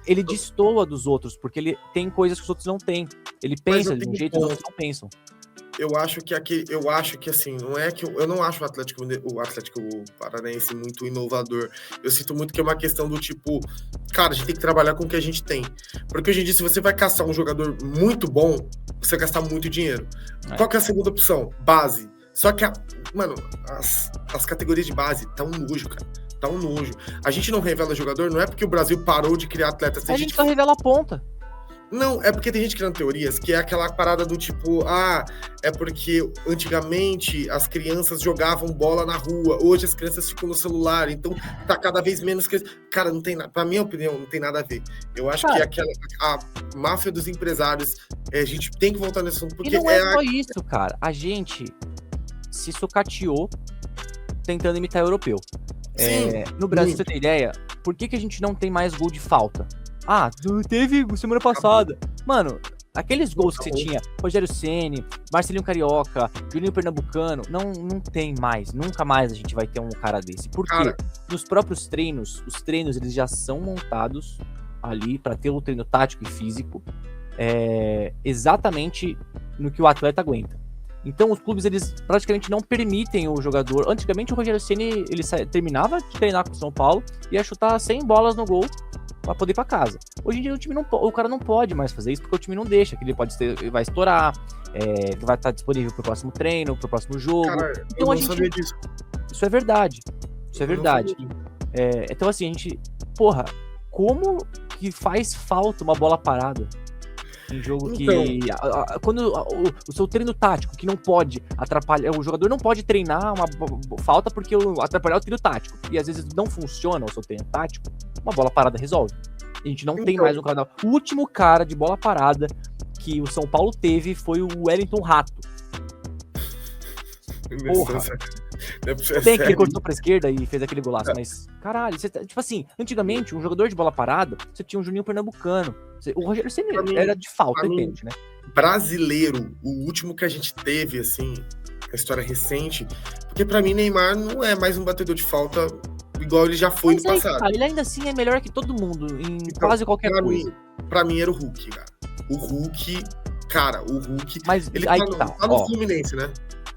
ele destoa dos outros, porque ele tem coisas que os outros não têm. Ele pensa de um jeito que os outros não pensam. Eu acho que assim, não é que eu não acho o Atlético Paranaense muito inovador. Eu sinto muito que é uma questão do tipo, cara, a gente tem que trabalhar com o que a gente tem. Porque hoje em dia, se você vai caçar um jogador muito bom, você vai gastar muito dinheiro. Qual que é a segunda opção? Base. Só que, mano, as categorias de base tá um nojo, cara. Tá um nojo. A gente não revela jogador, não é porque o Brasil parou de criar atletas. A gente só revela a ponta. Não, é porque tem gente criando teorias que é aquela parada do tipo, é porque antigamente as crianças jogavam bola na rua, hoje as crianças ficam no celular, então tá cada vez menos crianças. Cara, não tem nada, pra minha opinião, não tem nada a ver. Eu acho que a máfia dos empresários, a gente tem que voltar nesse assunto, porque e não é só isso, cara. A gente se sucateou tentando imitar europeu. No Brasil, você tem ideia, por que a gente não tem mais gol de falta? Teve semana passada. Mano, aqueles gols que você tinha, Rogério Ceni, Marcelinho Carioca, Juninho Pernambucano, não tem mais. Nunca mais a gente vai ter um cara desse. Por quê? Nos próprios treinos, os treinos eles já são montados ali para ter um treino tático e físico exatamente no que o atleta aguenta. Então os clubes eles praticamente não permitem o jogador. Antigamente o Rogério Ceni ele terminava de treinar com o São Paulo e ia chutar 100 bolas no gol pra poder ir pra casa. Hoje em dia o cara não pode mais fazer isso porque o time não deixa, que ele vai estourar, vai estar disponível pro próximo treino, pro próximo jogo. Cara, então sabia disso. Isso é verdade. Então assim, a gente, como que faz falta uma bola parada? Um jogo que quando o seu treino tático que não pode atrapalhar, o jogador não pode treinar uma falta porque atrapalhar o treino tático, e às vezes não funciona o seu treino tático, uma bola parada resolve. A gente não tem mais um cara. O último cara de bola parada que o São Paulo teve foi o Wellington Rato. Tem que ele cortou pra esquerda e fez aquele golaço, mas caralho, tipo assim, antigamente um jogador de bola parada, você tinha um Juninho Pernambucano, o Rogério Ceni era de falta, entende, né? Brasileiro, o último que a gente teve, assim, a história recente, porque pra mim Neymar não é mais um batedor de falta igual ele já foi no passado. Cara, ele ainda assim é melhor que todo mundo em quase qualquer coisa. Pra mim era o Hulk, cara. O Hulk, mas ele aí tá no Fluminense, né?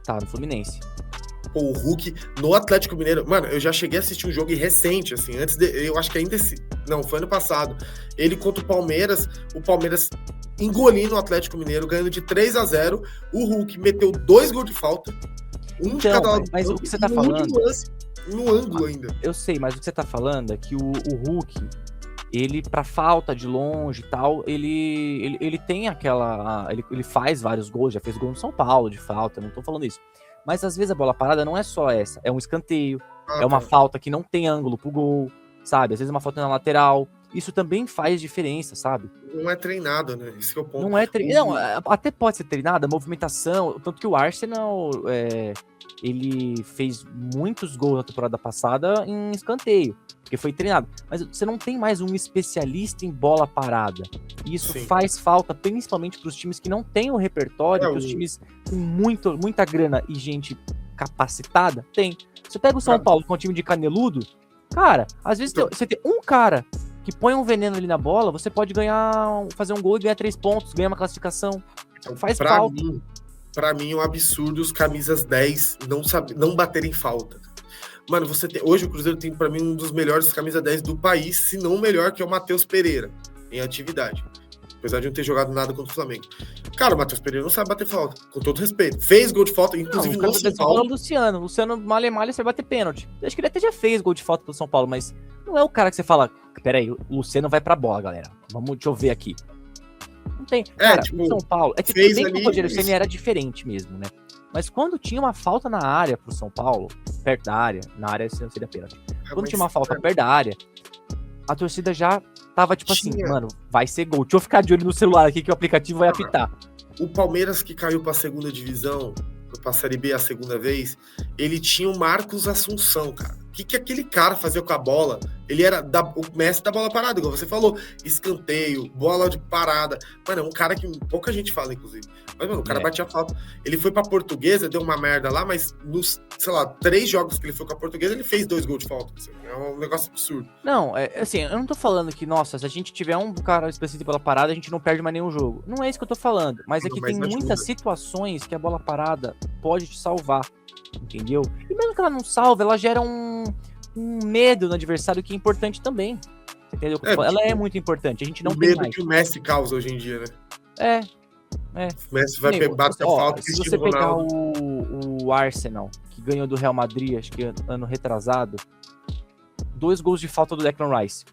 Tá no Fluminense. O Hulk no Atlético Mineiro, mano, eu já cheguei a assistir um jogo recente, assim, eu acho que ainda foi ano passado, ele contra o Palmeiras engolindo o Atlético Mineiro, ganhando de 3-0, o Hulk meteu 2 gols de falta, de cada lado. Mas o que você tá falando... no ângulo ainda. Eu sei, mas o que você tá falando é que o Hulk, ele, pra falta de longe e tal, ele tem aquela... Ele faz vários gols, já fez gol no São Paulo de falta, não tô falando isso. Mas às vezes a bola parada não é só essa, é um escanteio, é uma falta que não tem ângulo pro gol, sabe? Às vezes é uma falta na lateral, isso também faz diferença, sabe? Não é treinado, né? Esse que é o ponto. Não é treinado, até pode ser treinado, a movimentação, tanto que o Arsenal, ele fez muitos gols na temporada passada em escanteio, porque foi treinado. Mas você não tem mais um especialista em bola parada. E isso faz falta, principalmente para os times que não têm o repertório, que os times com muita grana e gente capacitada tem. Você pega o São Paulo, que é um time de caneludo, cara, às vezes você tem um cara que põe um veneno ali na bola, você pode fazer um gol e ganhar 3 pontos, ganhar uma classificação. Faz falta. Pra mim é um absurdo os camisas 10 não baterem falta. Mano, hoje o Cruzeiro tem pra mim um dos melhores camisa 10 do país, se não o melhor, que é o Matheus Pereira, em atividade. Apesar de não ter jogado nada contra o Flamengo. Cara, o Matheus Pereira não sabe bater falta, com todo respeito. Fez gol de falta, inclusive no São Paulo. O Luciano malha você bater pênalti. Acho que ele até já fez gol de falta pelo São Paulo, mas não é o cara que você fala, peraí, o Luciano vai pra bola, galera. Deixa eu ver aqui. Não tem. Cara, o São Paulo. É que o Rogério Ceni era diferente mesmo, né? Mas quando tinha uma falta na área pro São Paulo, perto da área, na área não seria pênalti. Quando tinha uma falta perto da área, a torcida já tava tipo assim, mano, vai ser gol. Deixa eu ficar de olho no celular aqui que o aplicativo vai apitar. O Palmeiras que caiu pra segunda divisão, pra Série B a segunda vez, ele tinha o Marcos Assunção, cara. O que aquele cara fazia com a bola? Ele era o mestre da bola parada, igual você falou. Escanteio, bola de parada. Mano, é um cara que pouca gente fala, inclusive. Mas, mano, o cara batia falta. Ele foi pra Portuguesa, deu uma merda lá, mas nos, sei lá, 3 jogos que ele foi com a Portuguesa, ele fez 2 gols de falta. Assim. É um negócio absurdo. Não, assim, eu não tô falando que, nossa, se a gente tiver um cara específico de bola parada, a gente não perde mais nenhum jogo. Não é isso que eu tô falando. Mas é que tem muitas situações que a bola parada pode te salvar, entendeu? E mesmo que ela não salve, ela gera um medo no adversário que é importante também. Entendeu? Ela é muito importante. A gente não tem mais. O medo que o Messi causa hoje em dia, né? É. O Messi vai bater a falta. Se você pegar o Arsenal, que ganhou do Real Madrid, acho que ano retrasado, 2 gols de falta do Declan Rice.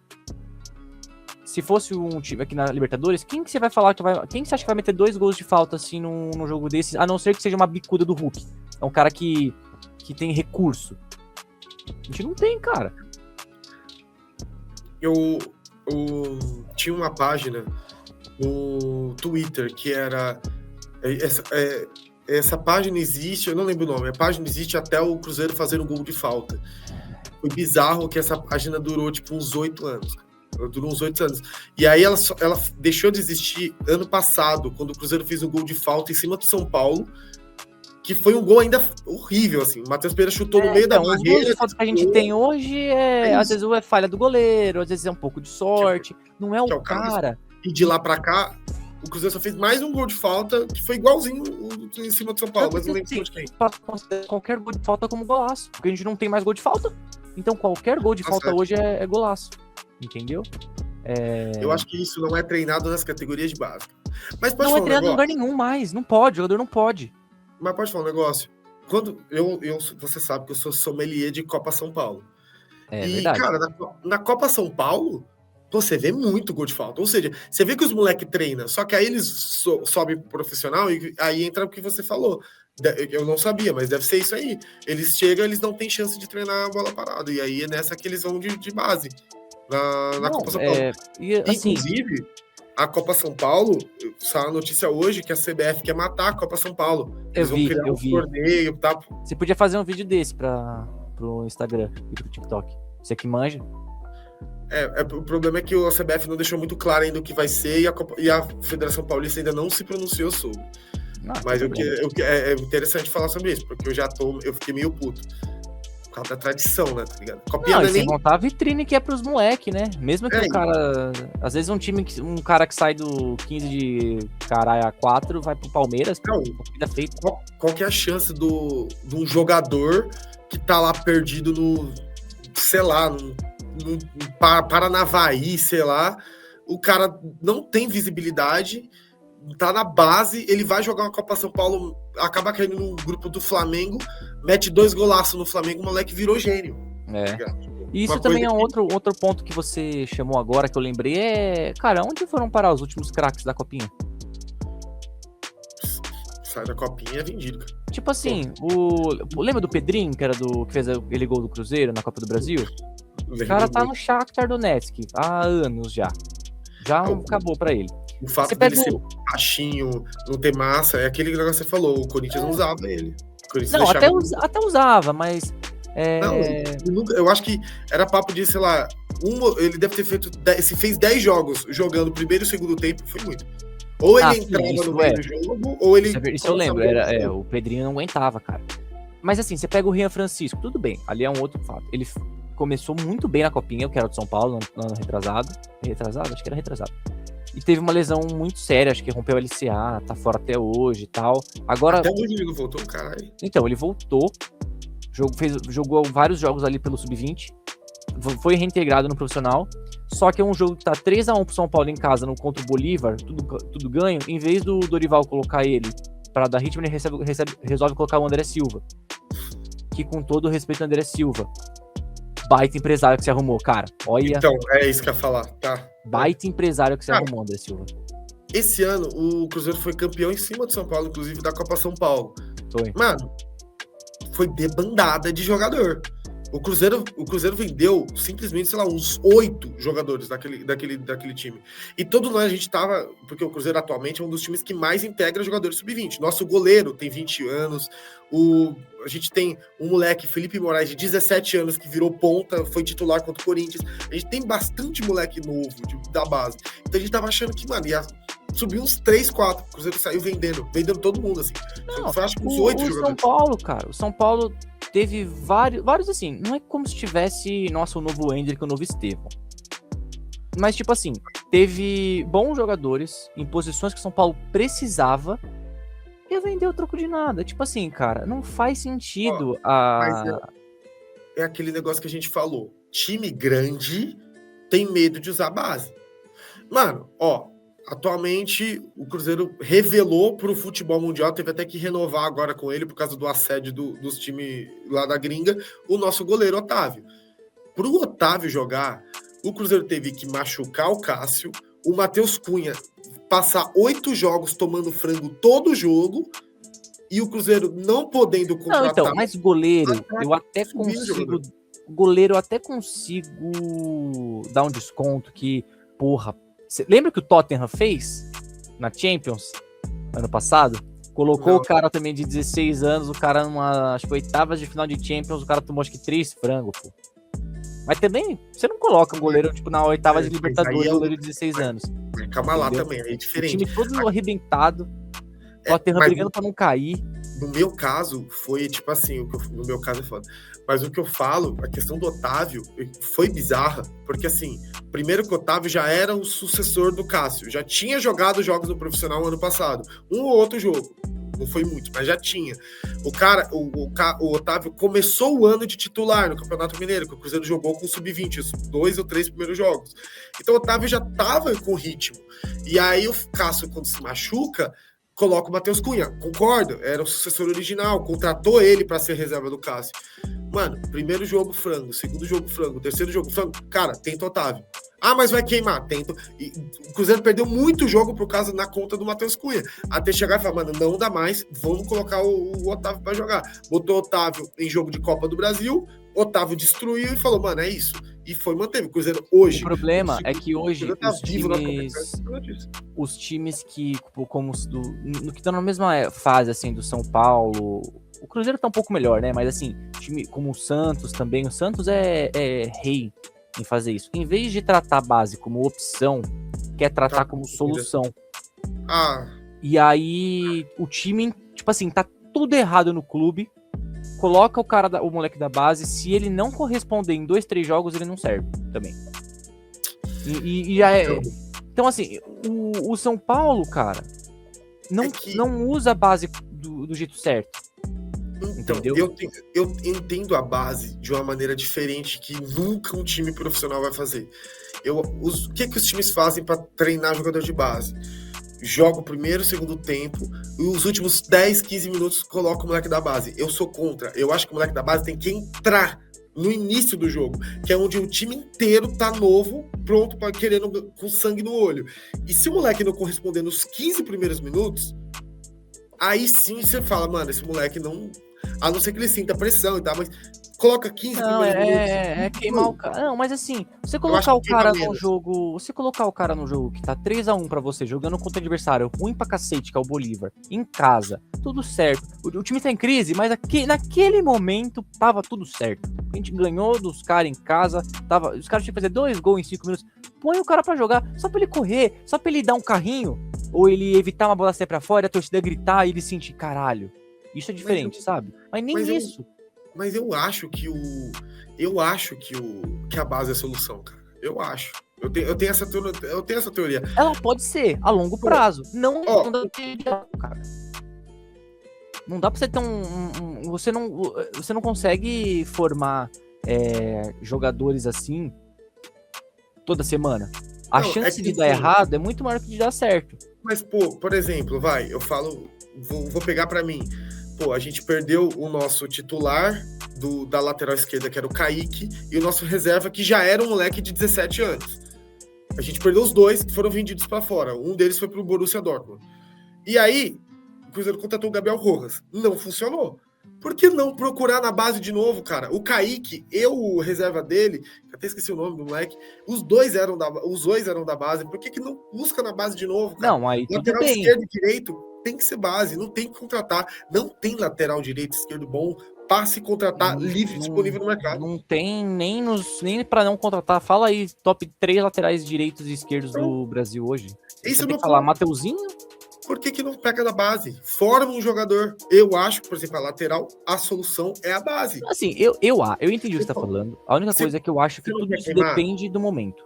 Se fosse um time aqui na Libertadores, quem que você vai falar que vai... Quem que você acha que vai meter 2 gols de falta assim num jogo desses, a não ser que seja uma bicuda do Hulk? É um cara que tem recurso. A gente não tem, cara. Eu tinha uma página no Twitter que era... Essa página existe, eu não lembro o nome, a página existe até o Cruzeiro fazer um gol de falta. Foi bizarro que essa página durou tipo uns 8 anos. Durou uns 8 anos. E aí ela deixou de existir ano passado, quando o Cruzeiro fez um gol de falta em cima do São Paulo, que foi um gol ainda horrível, assim. O Matheus Pereira chutou no meio da barreira. Os gols de falta que a gente tem hoje às vezes é falha do goleiro, às vezes é um pouco de sorte. Não é o cara. E de lá pra cá, o Cruzeiro só fez mais um gol de falta, que foi igualzinho em cima do São Paulo, mas não lembro de quem. Qualquer gol de falta como golaço, porque a gente não tem mais gol de falta. Então qualquer gol de falta hoje é golaço. Entendeu? Eu acho que isso não é treinado nas categorias de base. Mas pode não é treinado em lugar nenhum mais. Não pode, o jogador não pode. Mas pode falar um negócio. Quando você sabe que eu sou sommelier de Copa São Paulo. Verdade. Cara, na Copa São Paulo, você vê muito gol de falta. Ou seja, você vê que os moleques treinam, só que aí eles sobem pro profissional e aí entra o que você falou. Eu não sabia, mas deve ser isso aí. Eles chegam, eles não têm chance de treinar a bola parada. E aí é nessa que eles vão de base. Na Copa São Paulo. Assim, inclusive, a Copa São Paulo, saiu a notícia hoje que a CBF quer matar a Copa São Paulo. Eles vão criar um torneio, tá? Você podia fazer um vídeo desse pro Instagram e pro TikTok. Você que manja. O problema é que a CBF não deixou muito claro ainda o que vai ser e a Federação Paulista ainda não se pronunciou sobre. Mas é interessante falar sobre isso, porque eu fiquei meio puto. Por causa da tradição, né, tá ligado? Copia sem montar a vitrine que é pros moleques, né? Mesmo que o cara... Às vezes um cara que sai do 15 de caralho a 4 vai pro Palmeiras, qual que é a chance de um jogador que tá lá perdido no Paranavaí, sei lá, o cara não tem visibilidade, tá na base, ele vai jogar uma Copa São Paulo, acaba caindo no grupo do Flamengo, mete 2 golaços no Flamengo, o moleque virou gênio. E isso também é outro ponto que você chamou agora, que eu lembrei, cara, onde foram parar os últimos craques da Copinha? Sai da Copinha é vendido, cara. Tipo assim, lembra do Pedrinho, que era que fez aquele gol do Cruzeiro na Copa do Brasil? O cara tá no Shakhtar Donetsk há anos já. Já acabou pra ele. O fato dele ser baixinho, não ter massa, é aquele negócio que você falou, o Corinthians não usava ele. Não, até usava, mas... eu acho que era papo de, sei lá, ele deve ter feito... Se fez 10 jogos jogando o primeiro e o segundo tempo, foi muito. Ou ele entrava no meio do jogo, ou ele... Isso eu lembro, o Pedrinho não aguentava, cara. Mas assim, você pega o Rian Francisco, tudo bem, ali é um outro fato. Ele começou muito bem na Copinha, que era do São Paulo, no ano retrasado. Retrasado? Acho que era retrasado. E teve uma lesão muito séria, acho que rompeu o LCA, tá fora até hoje e tal. Agora... Até hoje ele não voltou, caralho. Então, ele voltou, jogou vários jogos ali pelo Sub-20, foi reintegrado no profissional, só que é um jogo que tá 3-1 pro São Paulo em casa contra o Bolívar, tudo ganho, em vez do Dorival colocar ele pra dar ritmo, ele resolve colocar o André Silva. Que com todo o respeito ao André Silva, baita empresário que você arrumou, cara. Olha. Então, é isso que eu ia falar, tá? Baita empresário que você arrumou, André Silva. Esse ano, o Cruzeiro foi campeão em cima do São Paulo, inclusive da Copa São Paulo. Foi. Mano, foi debandada de jogador. O Cruzeiro vendeu simplesmente, sei lá, uns 8 jogadores daquele time. E todo nós a gente tava. Porque o Cruzeiro atualmente é um dos times que mais integra jogadores sub-20. Nosso goleiro tem 20 anos. A gente tem um moleque, Felipe Moraes, de 17 anos, que virou ponta, foi titular contra o Corinthians. A gente tem bastante moleque novo da base. Então a gente tava achando que, mano, ia subir uns 3, 4. O Cruzeiro saiu vendendo todo mundo, assim. Não, foi, acho que uns 8 jogadores. São Paulo, cara. O São Paulo teve vários assim, não é como se tivesse, nossa, o novo Hendrick, o novo Estevão. Mas, tipo assim, teve bons jogadores em posições que o São Paulo precisava e vendeu o troco de nada. Tipo assim, cara, não faz sentido Mas é aquele negócio que a gente falou. Time grande tem medo de usar a base. Mano, atualmente o Cruzeiro revelou pro futebol mundial, teve até que renovar agora com ele por causa do assédio dos times lá da gringa, o nosso goleiro Otávio. Pro Otávio jogar, o Cruzeiro teve que machucar o Cássio, o Matheus Cunha passar 8 jogos tomando frango todo jogo, e o Cruzeiro não podendo contratar... Não, então, mas goleiro, eu até consigo... Goleiro, eu até consigo dar um desconto que, porra... Lembra que o Tottenham fez na Champions ano passado? Colocou o cara também de 16 anos, o cara numa, acho que oitavas de final de Champions, o cara tomou acho que 3 frangos, pô. Mas também, você não coloca um goleiro tipo na oitava de Libertadores, goleiro de 16 anos. Calma lá também, é diferente. O time todo arrebentado, Tottenham brigando pra não cair. No meu caso, foi tipo assim, no meu caso é foda. Mas o que eu falo, a questão do Otávio foi bizarra, porque assim, primeiro que o Otávio já era o sucessor do Cássio, já tinha jogado jogos no profissional ano passado, um ou outro jogo, não foi muito, mas já tinha. O Otávio começou o ano de titular no Campeonato Mineiro, que o Cruzeiro jogou com o Sub-20, os 2 ou 3 primeiros jogos. Então o Otávio já tava com ritmo. E aí o Cássio, quando se machuca, coloca o Matheus Cunha, concordo, era o sucessor original, contratou ele para ser reserva do Cássio. Mano, primeiro jogo frango, segundo jogo frango, terceiro jogo frango, cara, tenta o Otávio. Ah, mas vai queimar, tenta. E o Cruzeiro perdeu muito jogo por causa na conta do Matheus Cunha, até chegar e falar, mano, não dá mais, vamos colocar o Otávio para jogar. Botou o Otávio em jogo de Copa do Brasil, Otávio destruiu e falou, mano, é isso. E foi manteve. O Cruzeiro hoje... O problema é que hoje os times que, como no que estão na mesma fase, assim, do São Paulo... O Cruzeiro tá um pouco melhor, né? Mas, assim, time como o Santos também. O Santos é rei em fazer isso. Em vez de tratar a base como opção, quer tratar como solução. E aí, o time, tipo assim, tá tudo errado no clube. Coloca o moleque da base, se ele não corresponder em 2, 3 jogos, ele não serve também. E já é... Então, assim, o São Paulo, cara, não usa a base do jeito certo. Então, entendeu? Eu entendo a base de uma maneira diferente que nunca um time profissional vai fazer. O que os times fazem para treinar jogador de base? Joga o primeiro, segundo tempo, e os últimos 10, 15 minutos coloca o moleque da base. Eu sou contra. Eu acho que o moleque da base tem que entrar no início do jogo, que é onde o time inteiro tá novo, pronto para querendo com sangue no olho. E se o moleque não corresponder nos 15 primeiros minutos, aí sim você fala, mano, esse moleque não... A não ser que ele sinta pressão e tal, mas coloca 15 primeiros minutos. É queimar o cara. Não, mas assim, você colocar o cara no jogo. Você colocar o cara no jogo que tá 3-1 pra você, jogando contra o adversário, ruim pra cacete, que é o Bolívar, em casa, tudo certo. O time tá em crise, mas naquele momento tava tudo certo. A gente ganhou dos caras em casa, os caras tinham que fazer 2 gols em 5 minutos. Põe o cara pra jogar, só pra ele correr, só pra ele dar um carrinho, ou ele evitar uma bola sair pra fora, a torcida gritar e ele sentir, caralho. Isso é diferente, sabe? Mas nem isso. Mas eu acho que a base é a solução, cara. Eu acho. Eu tenho essa teoria. Ela pode ser a longo prazo. Não dá cara. Não dá pra você ter você não consegue formar jogadores assim toda semana. A chance de dar errado é muito maior que de dar certo. Mas, pô, por exemplo, eu falo, vou pegar pra mim. Pô, a gente perdeu o nosso titular da lateral esquerda, que era o Kaique, e o nosso reserva, que já era um moleque de 17 anos. A gente perdeu os 2 que foram vendidos para fora. Um deles foi pro Borussia Dortmund. E aí, o Cruzeiro contratou o Gabriel Rojas. Não funcionou. Por que não procurar na base de novo, cara? O Kaique, o reserva dele, até esqueci o nome do moleque, os dois eram da base. Por que não busca na base de novo, cara? Não, aí tudo Lateral bem. esquerdo e direito tem que ser base, não tem que contratar. Não tem lateral direito e esquerdo bom para se contratar livre, disponível no mercado. Não tem nem para não contratar. Fala aí, top 3 laterais direitos e esquerdos do Brasil hoje. Isso Você é tem meu que falar ponto. Mateuzinho? Por que não pega da base? Forma um jogador. Eu acho que, por exemplo, a lateral, a solução é a base. Assim, eu entendi o que você tá falando. A única coisa é que eu acho que tudo isso depende do momento.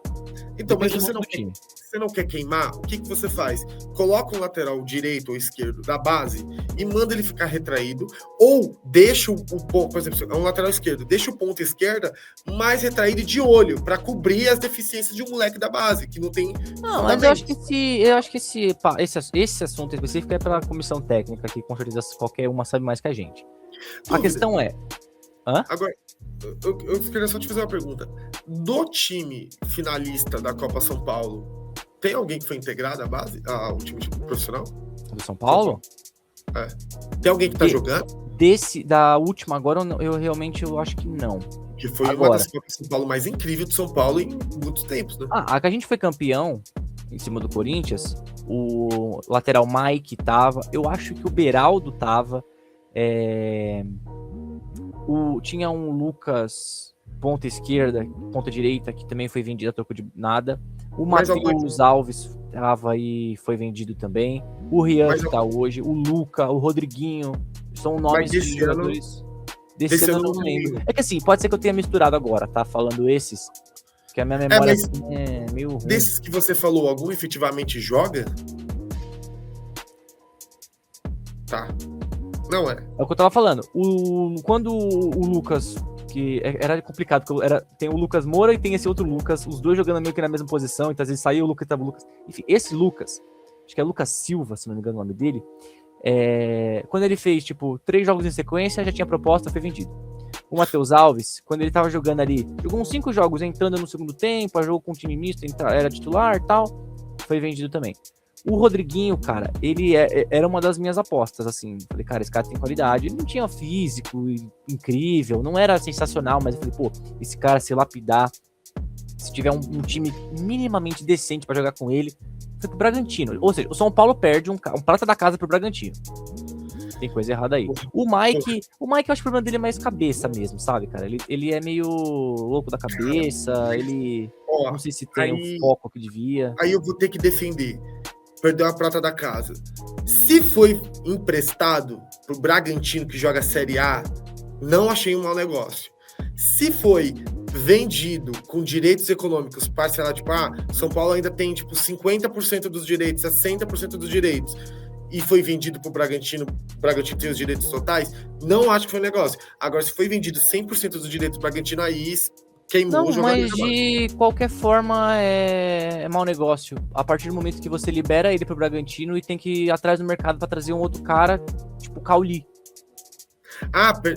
Então, depende mas você não quer queimar? O que você faz? Coloca um lateral direito ou esquerdo da base e manda ele ficar retraído, ou deixa o ponto, por exemplo, é um lateral esquerdo, deixa o ponto esquerda mais retraído de olho, para cobrir as deficiências de um moleque da base, que não tem. Não, mas eu acho que esse assunto específico é para a comissão técnica, que com certeza qualquer uma sabe mais que a gente. A questão é... Agora, eu queria só te fazer uma pergunta. Do time finalista da Copa São Paulo, tem alguém que foi integrado à base, ao time profissional? Do São Paulo? É. Tem alguém que tá jogando? Da última agora, eu realmente acho que não. Que foi uma das Copas São Paulo mais incríveis do São Paulo em muitos tempos, né? A que a gente foi campeão em cima do Corinthians, o lateral Mike tava, eu acho que o Beraldo tava, tinha um Lucas ponta esquerda, ponta direita, que também foi vendido a troco de nada. O Matheus Alves tava aí, foi vendido também. O Rian que tá hoje, o Luca, o Rodriguinho, são nomes de jogadores. Desse ano eu não lembro. É que assim, pode ser que eu tenha misturado agora, tá? Falando esses, que a minha memória é meio ruim. Desses que você falou, algum efetivamente joga? Tá. Não é. É o que eu tava falando. Quando o Lucas, que era complicado, porque tem o Lucas Moura e tem esse outro Lucas, os dois jogando meio que na mesma posição, então às vezes saiu o Lucas e tava o Lucas. Enfim, esse Lucas, acho que é Lucas Silva, se não me engano o nome dele, quando ele fez, tipo, 3 jogos em sequência, já tinha proposta, foi vendido. O Matheus Alves, quando ele tava jogando ali, jogou uns 5 jogos, entrando no segundo tempo, jogou com um time misto, era titular e tal, foi vendido também. O Rodriguinho, cara, ele era uma das minhas apostas, assim. Falei, cara, esse cara tem qualidade. Ele não tinha físico incrível, não era sensacional, mas eu falei, pô, esse cara se lapidar, se tiver um time minimamente decente pra jogar com ele, foi pro Bragantino. Ou seja, o São Paulo perde um prata da casa pro Bragantino. Tem coisa errada aí. O Mike, eu acho que o problema dele é mais cabeça mesmo, sabe, cara? Ele é meio louco da cabeça, ele não sei se tem o foco que devia. Aí eu vou ter que defender. Perdeu a prata da casa. Se foi emprestado pro Bragantino, que joga a Série A, não achei um mau negócio. Se foi vendido com direitos econômicos parcelado, tipo, São Paulo ainda tem, tipo, 50% dos direitos, 60% dos direitos, e foi vendido pro Bragantino, o Bragantino tem os direitos totais, não acho que foi um negócio. Agora, se foi vendido 100% dos direitos do Bragantino, aí queimou o jogador. Mas de qualquer forma é mau negócio. A partir do momento que você libera ele pro Bragantino e tem que ir atrás do mercado pra trazer um outro cara, tipo Cauli.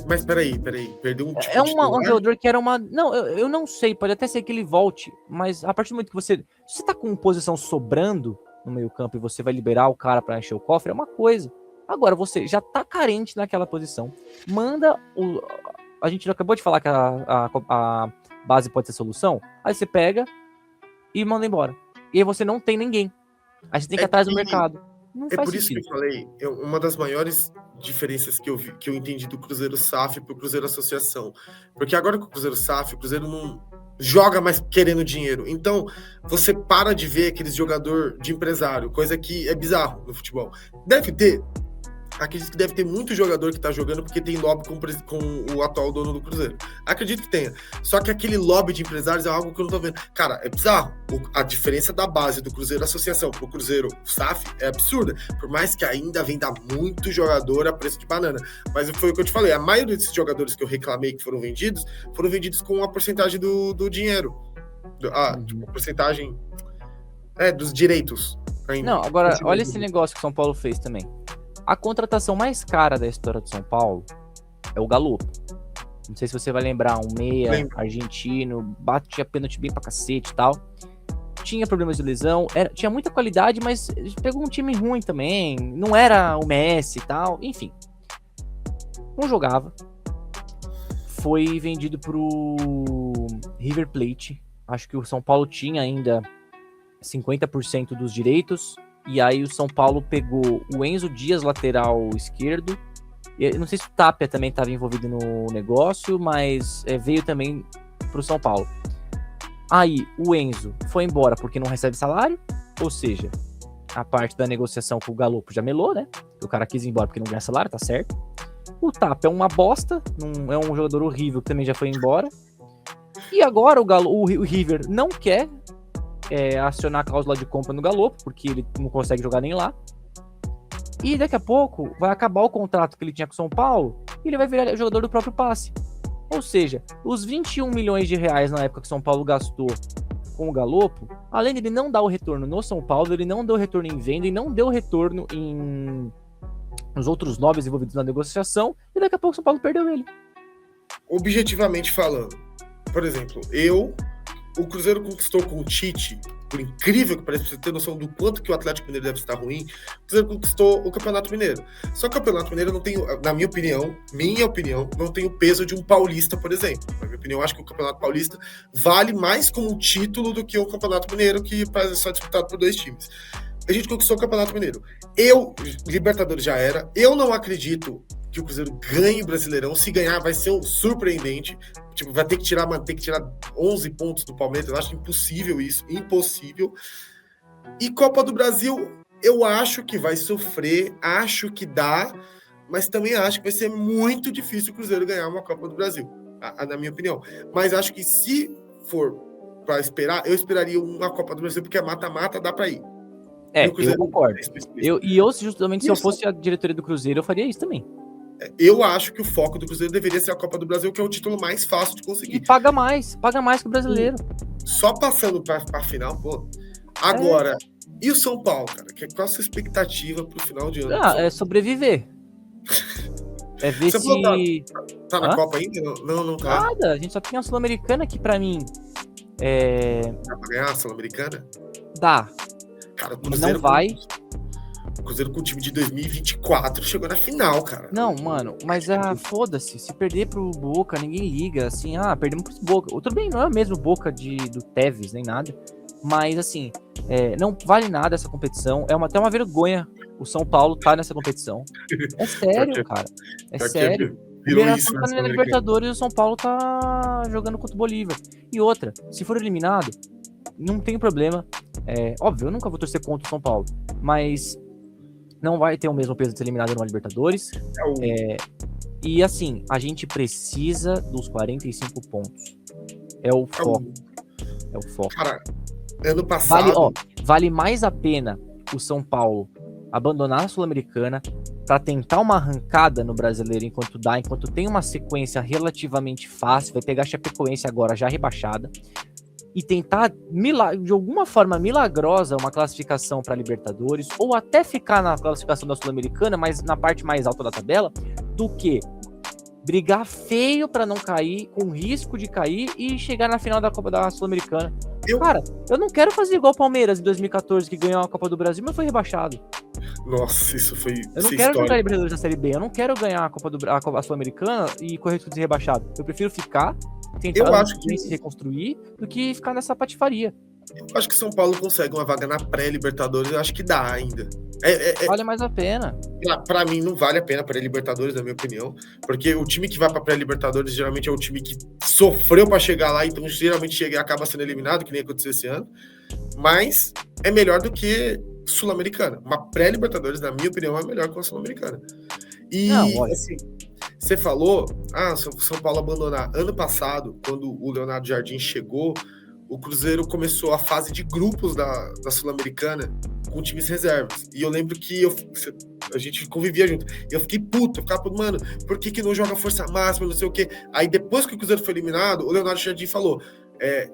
Mas peraí, perdeu um tipo é um jogador que era uma... Não, eu não sei, pode até ser que ele volte, mas a partir do momento que você tá com posição sobrando no meio campo e você vai liberar o cara pra encher o cofre, é uma coisa. Agora, você já tá carente naquela posição, manda a gente acabou de falar que a base pode ser solução, aí você pega e manda embora. E aí você não tem ninguém. Aí você tem que ir atrás do mercado. Não faz por isso sentido. que eu falei, uma das maiores diferenças que eu entendi do Cruzeiro SAF pro Cruzeiro Associação. Porque agora com o Cruzeiro SAF, o Cruzeiro não joga mais querendo dinheiro. Então, você para de ver aqueles jogador de empresário, coisa que é bizarro no futebol. Acredito que deve ter muito jogador que tá jogando porque tem lobby com o atual dono do Cruzeiro. Acredito que tenha. Só que aquele lobby de empresários é algo que eu não tô vendo. Cara, é bizarro. A diferença da base do Cruzeiro Associação pro Cruzeiro SAF é absurda. Por mais que ainda venda muito jogador a preço de banana. Mas foi o que eu te falei. A maioria desses jogadores que eu reclamei que foram vendidos com a porcentagem do dinheiro. Tipo, a porcentagem dos direitos. Ainda. Não, agora, olha esse negócio que o São Paulo fez também. A contratação mais cara da história do São Paulo é o Galo. Não sei se você vai lembrar, um meia argentino, bate a pênalti bem pra cacete e tal. Tinha problemas de lesão, tinha muita qualidade, mas pegou um time ruim também. Não era o Messi e tal, enfim. não jogava. Foi vendido pro River Plate. Acho que o São Paulo tinha ainda 50% dos direitos. E aí o São Paulo pegou o Enzo Dias, lateral esquerdo. Eu não sei se o Tapia também estava envolvido no negócio, mas veio também pro São Paulo. Aí o Enzo foi embora porque não recebe salário, ou seja, a parte da negociação com o Galopo já melou, né? O cara quis ir embora porque não ganha salário, tá certo. O Tapia é uma bosta, é um jogador horrível que também já foi embora. E agora o River não quer acionar a cláusula de compra no Galopo, porque ele não consegue jogar nem lá. E daqui a pouco vai acabar o contrato que ele tinha com o São Paulo e ele vai virar jogador do próprio passe. Ou seja, os 21 milhões de reais na época que o São Paulo gastou com o Galopo, além de ele não dar o retorno no São Paulo, ele não deu retorno em venda e não deu retorno nos outros nobres envolvidos na negociação, e daqui a pouco o São Paulo perdeu ele. Objetivamente falando, por exemplo, o Cruzeiro conquistou com o Tite, por incrível que pareça, pra você ter noção do quanto que o Atlético Mineiro deve estar ruim, o Cruzeiro conquistou o Campeonato Mineiro. Só que o Campeonato Mineiro não tem, na minha opinião, não tem o peso de um paulista, por exemplo. Na minha opinião, eu acho que o Campeonato Paulista vale mais como título do que o Campeonato Mineiro, que é só disputado por 2 times. A gente conquistou o Campeonato Mineiro. Libertadores já era, eu não acredito que o Cruzeiro ganhe o Brasileirão. Se ganhar, vai ser surpreendente. Tipo, vai ter que tirar 11 pontos do Palmeiras. Eu acho impossível isso, impossível. E Copa do Brasil, eu acho que vai sofrer, acho que dá, mas também acho que vai ser muito difícil o Cruzeiro ganhar uma Copa do Brasil, na minha opinião. Mas acho que se for para esperar, eu esperaria uma Copa do Brasil, porque a mata-mata dá para ir. Eu concordo. Eu justamente, se eu fosse a diretoria do Cruzeiro, eu faria isso também. Eu acho que o foco do Cruzeiro deveria ser a Copa do Brasil, que é o título mais fácil de conseguir. E paga mais que o brasileiro. Só passando para a final, pô. Agora, e o São Paulo, cara? Qual a sua expectativa pro final de ano? É sobreviver. É ver Você se... Tá na Copa ainda? Não tá. Nada, a gente só tem a Sul-Americana que pra mim... Dá pra ganhar a Sul-Americana? Dá. Cara, o Cruzeiro não vai... O Cruzeiro com o time de 2024 chegou na final, cara. Não, mano, mas foda-se. Se perder pro Boca, ninguém liga. Assim, perdemos pro Boca. Tudo bem, não é o mesmo Boca do Tevez, nem nada. Mas, assim, não vale nada essa competição. É até uma vergonha o São Paulo tá nessa competição. É sério, cara. É sério. Virou isso, tá na Libertadores e o São Paulo tá jogando contra o Bolívar. E outra, se for eliminado, não tem problema. Óbvio, eu nunca vou torcer contra o São Paulo. Mas... não vai ter o mesmo peso de ser eliminado numa Libertadores. E assim, a gente precisa dos 45 pontos. É o foco. É o foco. Cara, ano passado... Vale mais a pena o São Paulo abandonar a Sul-Americana para tentar uma arrancada no Brasileiro enquanto tem uma sequência relativamente fácil, vai pegar a Chapecoense agora já rebaixada, e tentar, de alguma forma milagrosa, uma classificação para Libertadores, ou até ficar na classificação da Sul-Americana, mas na parte mais alta da tabela, do que brigar feio para não cair, com risco de cair e chegar na final da Copa da Sul-Americana. Cara, eu não quero fazer igual o Palmeiras em 2014, que ganhou a Copa do Brasil, mas foi rebaixado. Nossa, isso foi... Eu não quero jogar Libertadores da Série B, eu não quero ganhar a Copa a Sul-Americana e correr risco de ser rebaixado. Eu prefiro ficar, tentar se reconstruir, do que ficar nessa patifaria. Eu acho que São Paulo consegue uma vaga na pré-Libertadores, eu acho que dá ainda. Vale mais a pena. Pra mim, não vale a pena pré-Libertadores, na minha opinião, porque o time que vai pra pré-Libertadores geralmente é o time que sofreu pra chegar lá, então geralmente chega e acaba sendo eliminado, que nem aconteceu esse ano, mas é melhor do que Sul-Americana. Uma pré-Libertadores, na minha opinião, é melhor que uma Sul-Americana. E, assim, você falou, São Paulo abandonar. Ano passado, quando o Leonardo Jardim chegou, o Cruzeiro começou a fase de grupos da Sul-Americana com times reservas. E eu lembro que a gente convivia junto. E eu fiquei puto, eu ficava, mano, por que não joga força máxima, não sei o quê. Aí depois que o Cruzeiro foi eliminado, o Leonardo Jardim falou,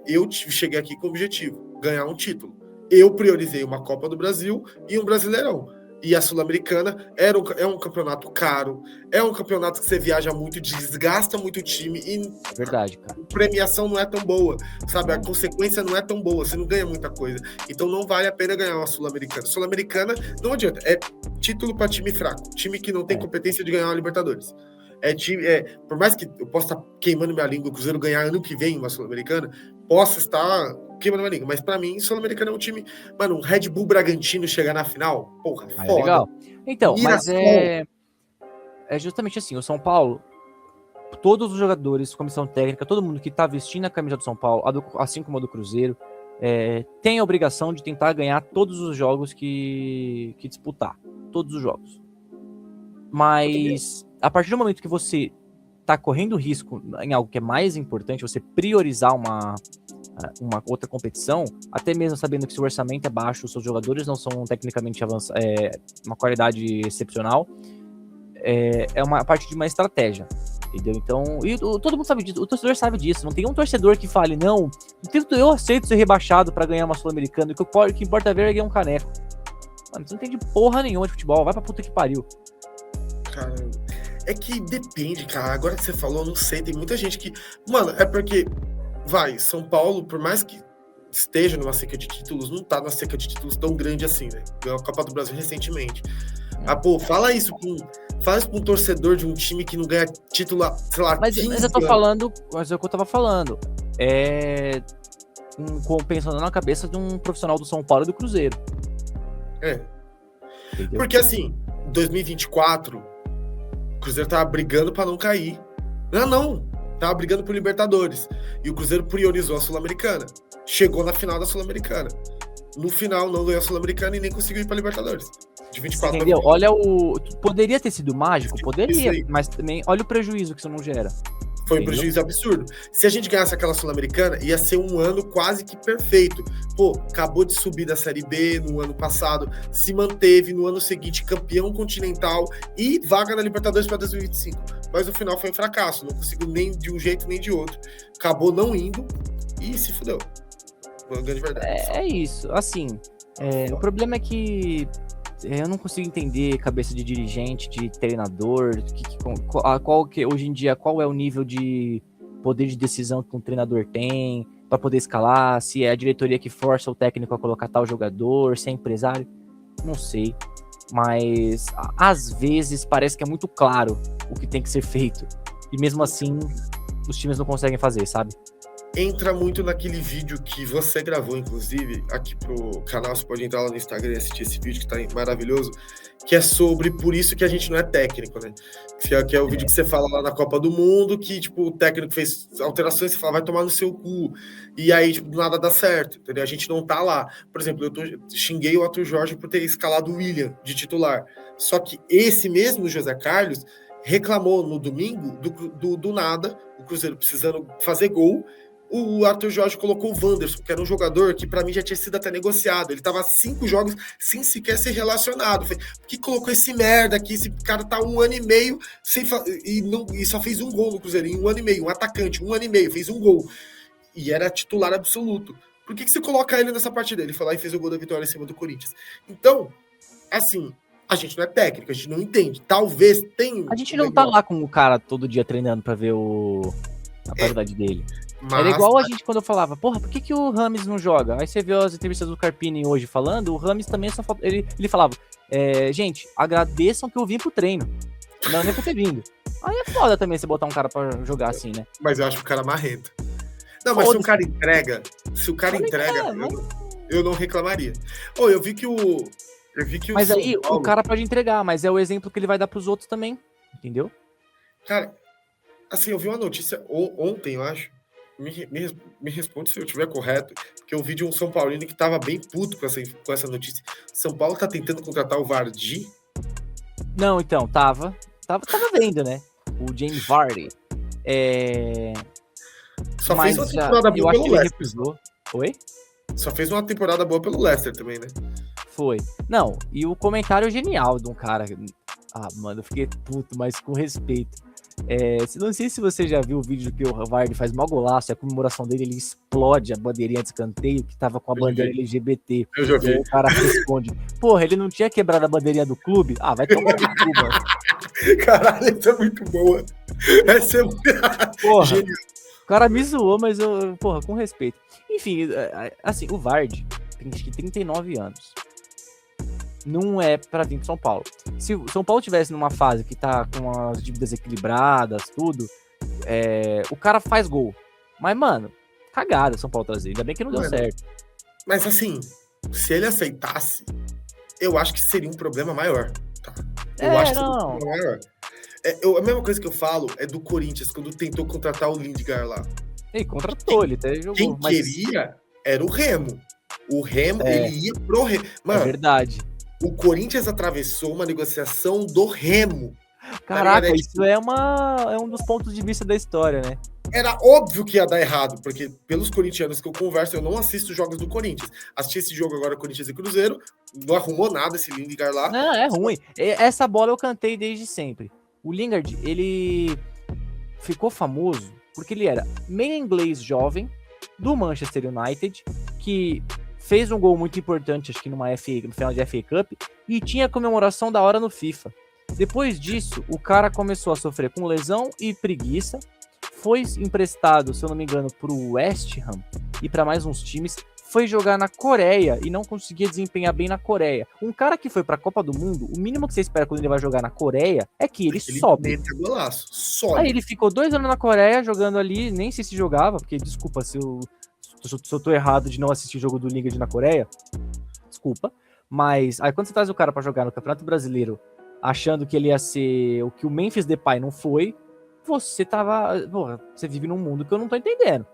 eu cheguei aqui com o objetivo, ganhar um título. Eu priorizei uma Copa do Brasil e um Brasileirão. E a Sul-Americana é um campeonato caro, é um campeonato que você viaja muito, desgasta muito o time e verdade, cara. A premiação não é tão boa, sabe? A consequência não é tão boa, você não ganha muita coisa. Então não vale a pena ganhar uma Sul-Americana. Sul-Americana não adianta, é título para time fraco, time que não tem competência de ganhar uma Libertadores. Por mais que eu possa estar queimando minha língua, o Cruzeiro ganhar ano que vem uma Sul-Americana, possa estar queimando minha língua, mas pra mim, Sul-Americana é um time... Mano, um Red Bull Bragantino chegar na final, porra, foda. É legal. Então, Mirassol. mas é justamente assim, o São Paulo, todos os jogadores, comissão técnica, todo mundo que tá vestindo a camisa do São Paulo, assim como a do Cruzeiro, tem a obrigação de tentar ganhar todos os jogos que disputar. Todos os jogos. Mas a partir do momento que você tá correndo risco em algo que é mais importante, você priorizar uma outra competição, até mesmo sabendo que seu orçamento é baixo, os seus jogadores não são tecnicamente avançados, uma qualidade excepcional, é uma parte de uma estratégia, entendeu? Então, todo mundo sabe disso, o torcedor sabe disso, não tem um torcedor que fale, não, eu aceito ser rebaixado pra ganhar uma Sul-Americana, o que importa ver é ganhar um caneco. Mano, você não entende porra nenhuma de futebol, vai pra puta que pariu. Cara, é que depende, cara. Agora que você falou, eu não sei. Tem muita gente que... Mano, é porque... São Paulo, por mais que esteja numa seca de títulos, não tá numa seca de títulos tão grande assim, né? Ganhou a Copa do Brasil recentemente. Fala isso pra um torcedor de um time que não ganha título, sei lá, mas 15 eu tô anos. falando... Mas é o que eu tava falando. Pensando na cabeça de um profissional do São Paulo e do Cruzeiro. Entendeu? Porque assim, 2024, o Cruzeiro tava brigando pra não cair. Não. Tava brigando por Libertadores. E o Cruzeiro priorizou a Sul-Americana. Chegou na final da Sul-Americana. No final, não ganhou a Sul-Americana e nem conseguiu ir pra Libertadores. De 24 entendeu? Olha poderia ter sido mágico? Sim, poderia. Mas também, olha o prejuízo que isso não gera. Foi um prejuízo absurdo. Se a gente ganhasse aquela Sul-Americana, ia ser um ano quase que perfeito. Acabou de subir da Série B no ano passado, se manteve no ano seguinte campeão continental e vaga na Libertadores para 2025. Mas no final foi um fracasso, não conseguiu nem de um jeito nem de outro. Acabou não indo e se fudeu. Uma grande verdade. É isso. Assim, o problema é que eu não consigo entender cabeça de dirigente, de treinador, hoje em dia, qual é o nível de poder de decisão que um treinador tem para poder escalar, se é a diretoria que força o técnico a colocar tal jogador, se é empresário, não sei. Mas, às vezes, parece que é muito claro o que tem que ser feito. E mesmo assim, os times não conseguem fazer, sabe? Entra muito naquele vídeo que você gravou, inclusive, aqui pro canal, você pode entrar lá no Instagram e assistir esse vídeo que tá maravilhoso, que é sobre por isso que a gente não é técnico, né? Que é o vídeo que você fala lá na Copa do Mundo, que, tipo, o técnico fez alterações, você fala, vai tomar no seu cu. E aí, tipo, nada dá certo, entendeu? A gente não tá lá. Por exemplo, xinguei o Arthur Jorge por ter escalado o William de titular. Só que esse mesmo José Carlos reclamou no domingo do nada, o Cruzeiro precisando fazer gol. O Arthur Jorge colocou o Wanderson, que era um jogador que pra mim já tinha sido até negociado. Ele tava 5 jogos sem sequer ser relacionado. Falei, por que colocou esse merda aqui? Esse cara tá 1 ano e meio e só fez um gol no Cruzeiro. Em 1 ano e meio, um atacante, 1 ano e meio, fez um gol. E era titular absoluto. Por que você coloca ele nessa partida? Ele foi lá e fez o gol da vitória em cima do Corinthians. Então, assim, a gente não é técnico, a gente não entende. Talvez tenha... A gente não tá lá com o cara todo dia treinando pra ver a qualidade dele. Mas... Era igual a gente quando eu falava, porra, por que o Rames não joga? Aí você viu as entrevistas do Carpini hoje falando, o Rames também só falta... Ele falava, gente, agradeçam que eu vim pro treino. Não nem por ter vindo. Aí é foda também você botar um cara pra jogar assim, né? Mas eu acho o cara marrento. Não, mas se o cara entrega, eu não reclamaria. Eu vi que o mas aí Paulo... o cara pode entregar, mas é o exemplo que ele vai dar pros outros também, entendeu? Cara, assim, eu vi uma notícia ontem, eu acho. Me responde se eu estiver correto, porque eu vi de um São Paulino que tava bem puto com essa notícia. São Paulo tá tentando contratar o Vardy? Não, então, tava vendo, né? O James Vardy. Só fez uma temporada boa pelo Leicester. Oi? Só fez uma temporada boa pelo Leicester também, né? Foi. Não, e o comentário genial de um cara... Ah, mano, eu fiquei puto, mas com respeito. Não sei se você já viu o vídeo que o Vardy faz mó golaço, a comemoração dele, ele explode a bandeirinha de escanteio que tava com a bandeira LGBT. Eu já vi. E aí o cara responde, porra, ele não tinha quebrado a bandeirinha do clube? Ah, vai tomar no cu, mano. Caralho, essa é muito boa. Essa é porra, genial. O cara me zoou, mas eu, porra, com respeito. Enfim, assim, o Vardy tem acho que 39 anos. não é pra vir pro São Paulo. Se o São Paulo tivesse numa fase que tá com as dívidas equilibradas, tudo, o cara faz gol. Mas, mano, cagada São Paulo trazer. Ainda bem que não deu certo. Mas assim, se ele aceitasse, eu acho que seria um problema maior. Tá? Eu acho que seria um problema maior. A mesma coisa que eu falo é do Corinthians, quando tentou contratar o Lindgar lá. Ele contratou, ele até jogou. Quem queria era o Remo. O Remo, ele ia pro Remo. Mano, é verdade. O Corinthians atravessou uma negociação do Remo. Caraca, isso é um dos pontos de vista da história, né? Era óbvio que ia dar errado, porque pelos corintianos que eu converso, eu não assisto jogos do Corinthians. Assisti esse jogo agora, Corinthians e Cruzeiro, não arrumou nada esse Lingard lá. Não, é ruim. Essa bola eu cantei desde sempre. O Lingard, ele ficou famoso porque ele era meio inglês jovem do Manchester United, que fez um gol muito importante, acho que no final de FA Cup, e tinha comemoração da hora no FIFA. Depois disso, o cara começou a sofrer com lesão e preguiça, foi emprestado, se eu não me engano, para o West Ham e para mais uns times, foi jogar na Coreia e não conseguia desempenhar bem na Coreia. Um cara que foi para a Copa do Mundo, o mínimo que você espera quando ele vai jogar na Coreia é que ele sobe. Sobe. Aí ele ficou 2 anos na Coreia jogando ali, nem sei se jogava, porque desculpa se eu tô errado de não assistir o jogo do Lingard na Coreia, desculpa, mas aí quando você traz o cara para jogar no Campeonato Brasileiro, achando que ele ia ser o que o Memphis Depay não foi, você vive num mundo que eu não tô entendendo.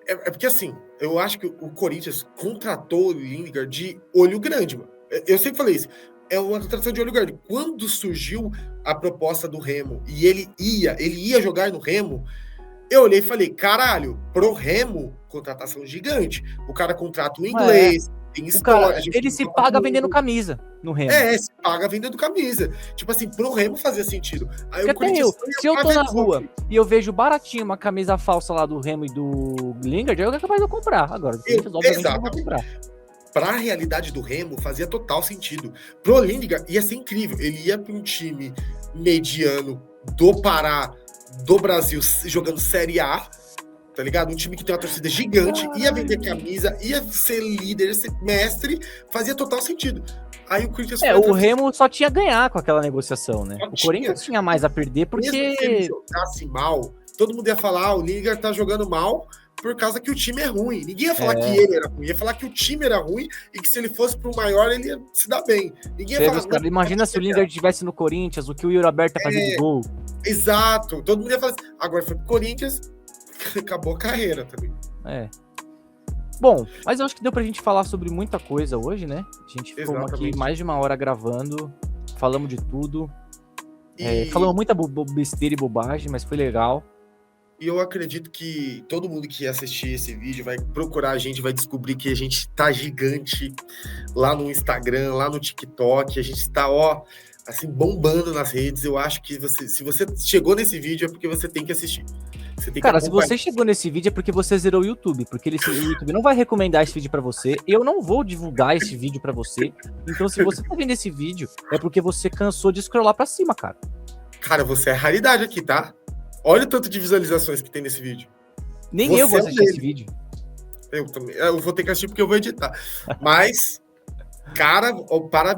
É porque assim, eu acho que o Corinthians contratou o Lingard de olho grande, mano. Eu sempre falei isso. É uma contratação de olho grande. Quando surgiu a proposta do Remo e ele ia jogar no Remo, eu olhei e falei, caralho, pro Remo, contratação gigante. O cara contrata o inglês, tem história. Ele se paga vendendo camisa no Remo. Se paga vendendo camisa. Tipo assim, pro Remo fazia sentido. Aí se eu tô na rua e eu vejo baratinho uma camisa falsa lá do Remo e do Lingard, eu é capaz de eu comprar. Agora, obviamente, eu não vou comprar. Pra realidade do Remo, fazia total sentido. Pro Lingard, ia ser incrível. Ele ia pra um time mediano do Pará, do Brasil, jogando Série A, tá ligado? Um time que tem uma torcida gigante, ia vender camisa, ia ser líder, ia ser mestre, fazia total sentido. Aí o Corinthians o Remo só tinha a ganhar com aquela negociação, né? O Corinthians tinha mais a perder porque... Mesmo se ele jogasse mal, todo mundo ia falar, o Lingard tá jogando mal por causa que o time é ruim. Ninguém ia falar que ele era ruim, ia falar que o time era ruim e que se ele fosse pro maior, ele ia se dar bem. Ninguém ia falar... Imagina se o Lingard estivesse no Corinthians, o que o Yuri Alberto ia fazer de gol. Exato. Todo mundo ia falar assim. Agora foi pro Corinthians, acabou a carreira também. Bom, mas eu acho que deu pra gente falar sobre muita coisa hoje, né? A gente ficou aqui mais de 1 hora gravando, falamos de tudo, falamos muita besteira e bobagem, mas foi legal. E eu acredito que todo mundo que assistir esse vídeo vai procurar a gente, vai descobrir que a gente tá gigante lá no Instagram, lá no TikTok, a gente tá, assim, bombando nas redes. Eu acho que se você chegou nesse vídeo é porque você tem que assistir. Cara, se você chegou nesse vídeo é porque você zerou o YouTube, porque o YouTube não vai recomendar esse vídeo pra você, eu não vou divulgar esse vídeo pra você, então se você tá vendo esse vídeo, é porque você cansou de scrollar pra cima, cara. Cara, você é raridade aqui, tá? Olha o tanto de visualizações que tem nesse vídeo. Nem eu vou assistir esse vídeo. Eu também. Eu vou ter que assistir porque eu vou editar. Mas, cara,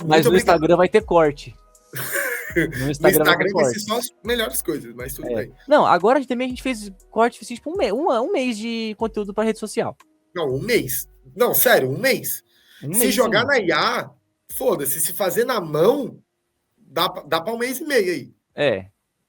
mas no Instagram vai ter corte. No Instagram vai ser só as melhores coisas, mas tudo bem. Não, agora também a gente fez corte, tipo um mês de conteúdo pra rede social. Não, um mês. Não, sério, um mês. Se jogar na IA, foda-se. Se fazer na mão, dá pra 1 mês e meio aí.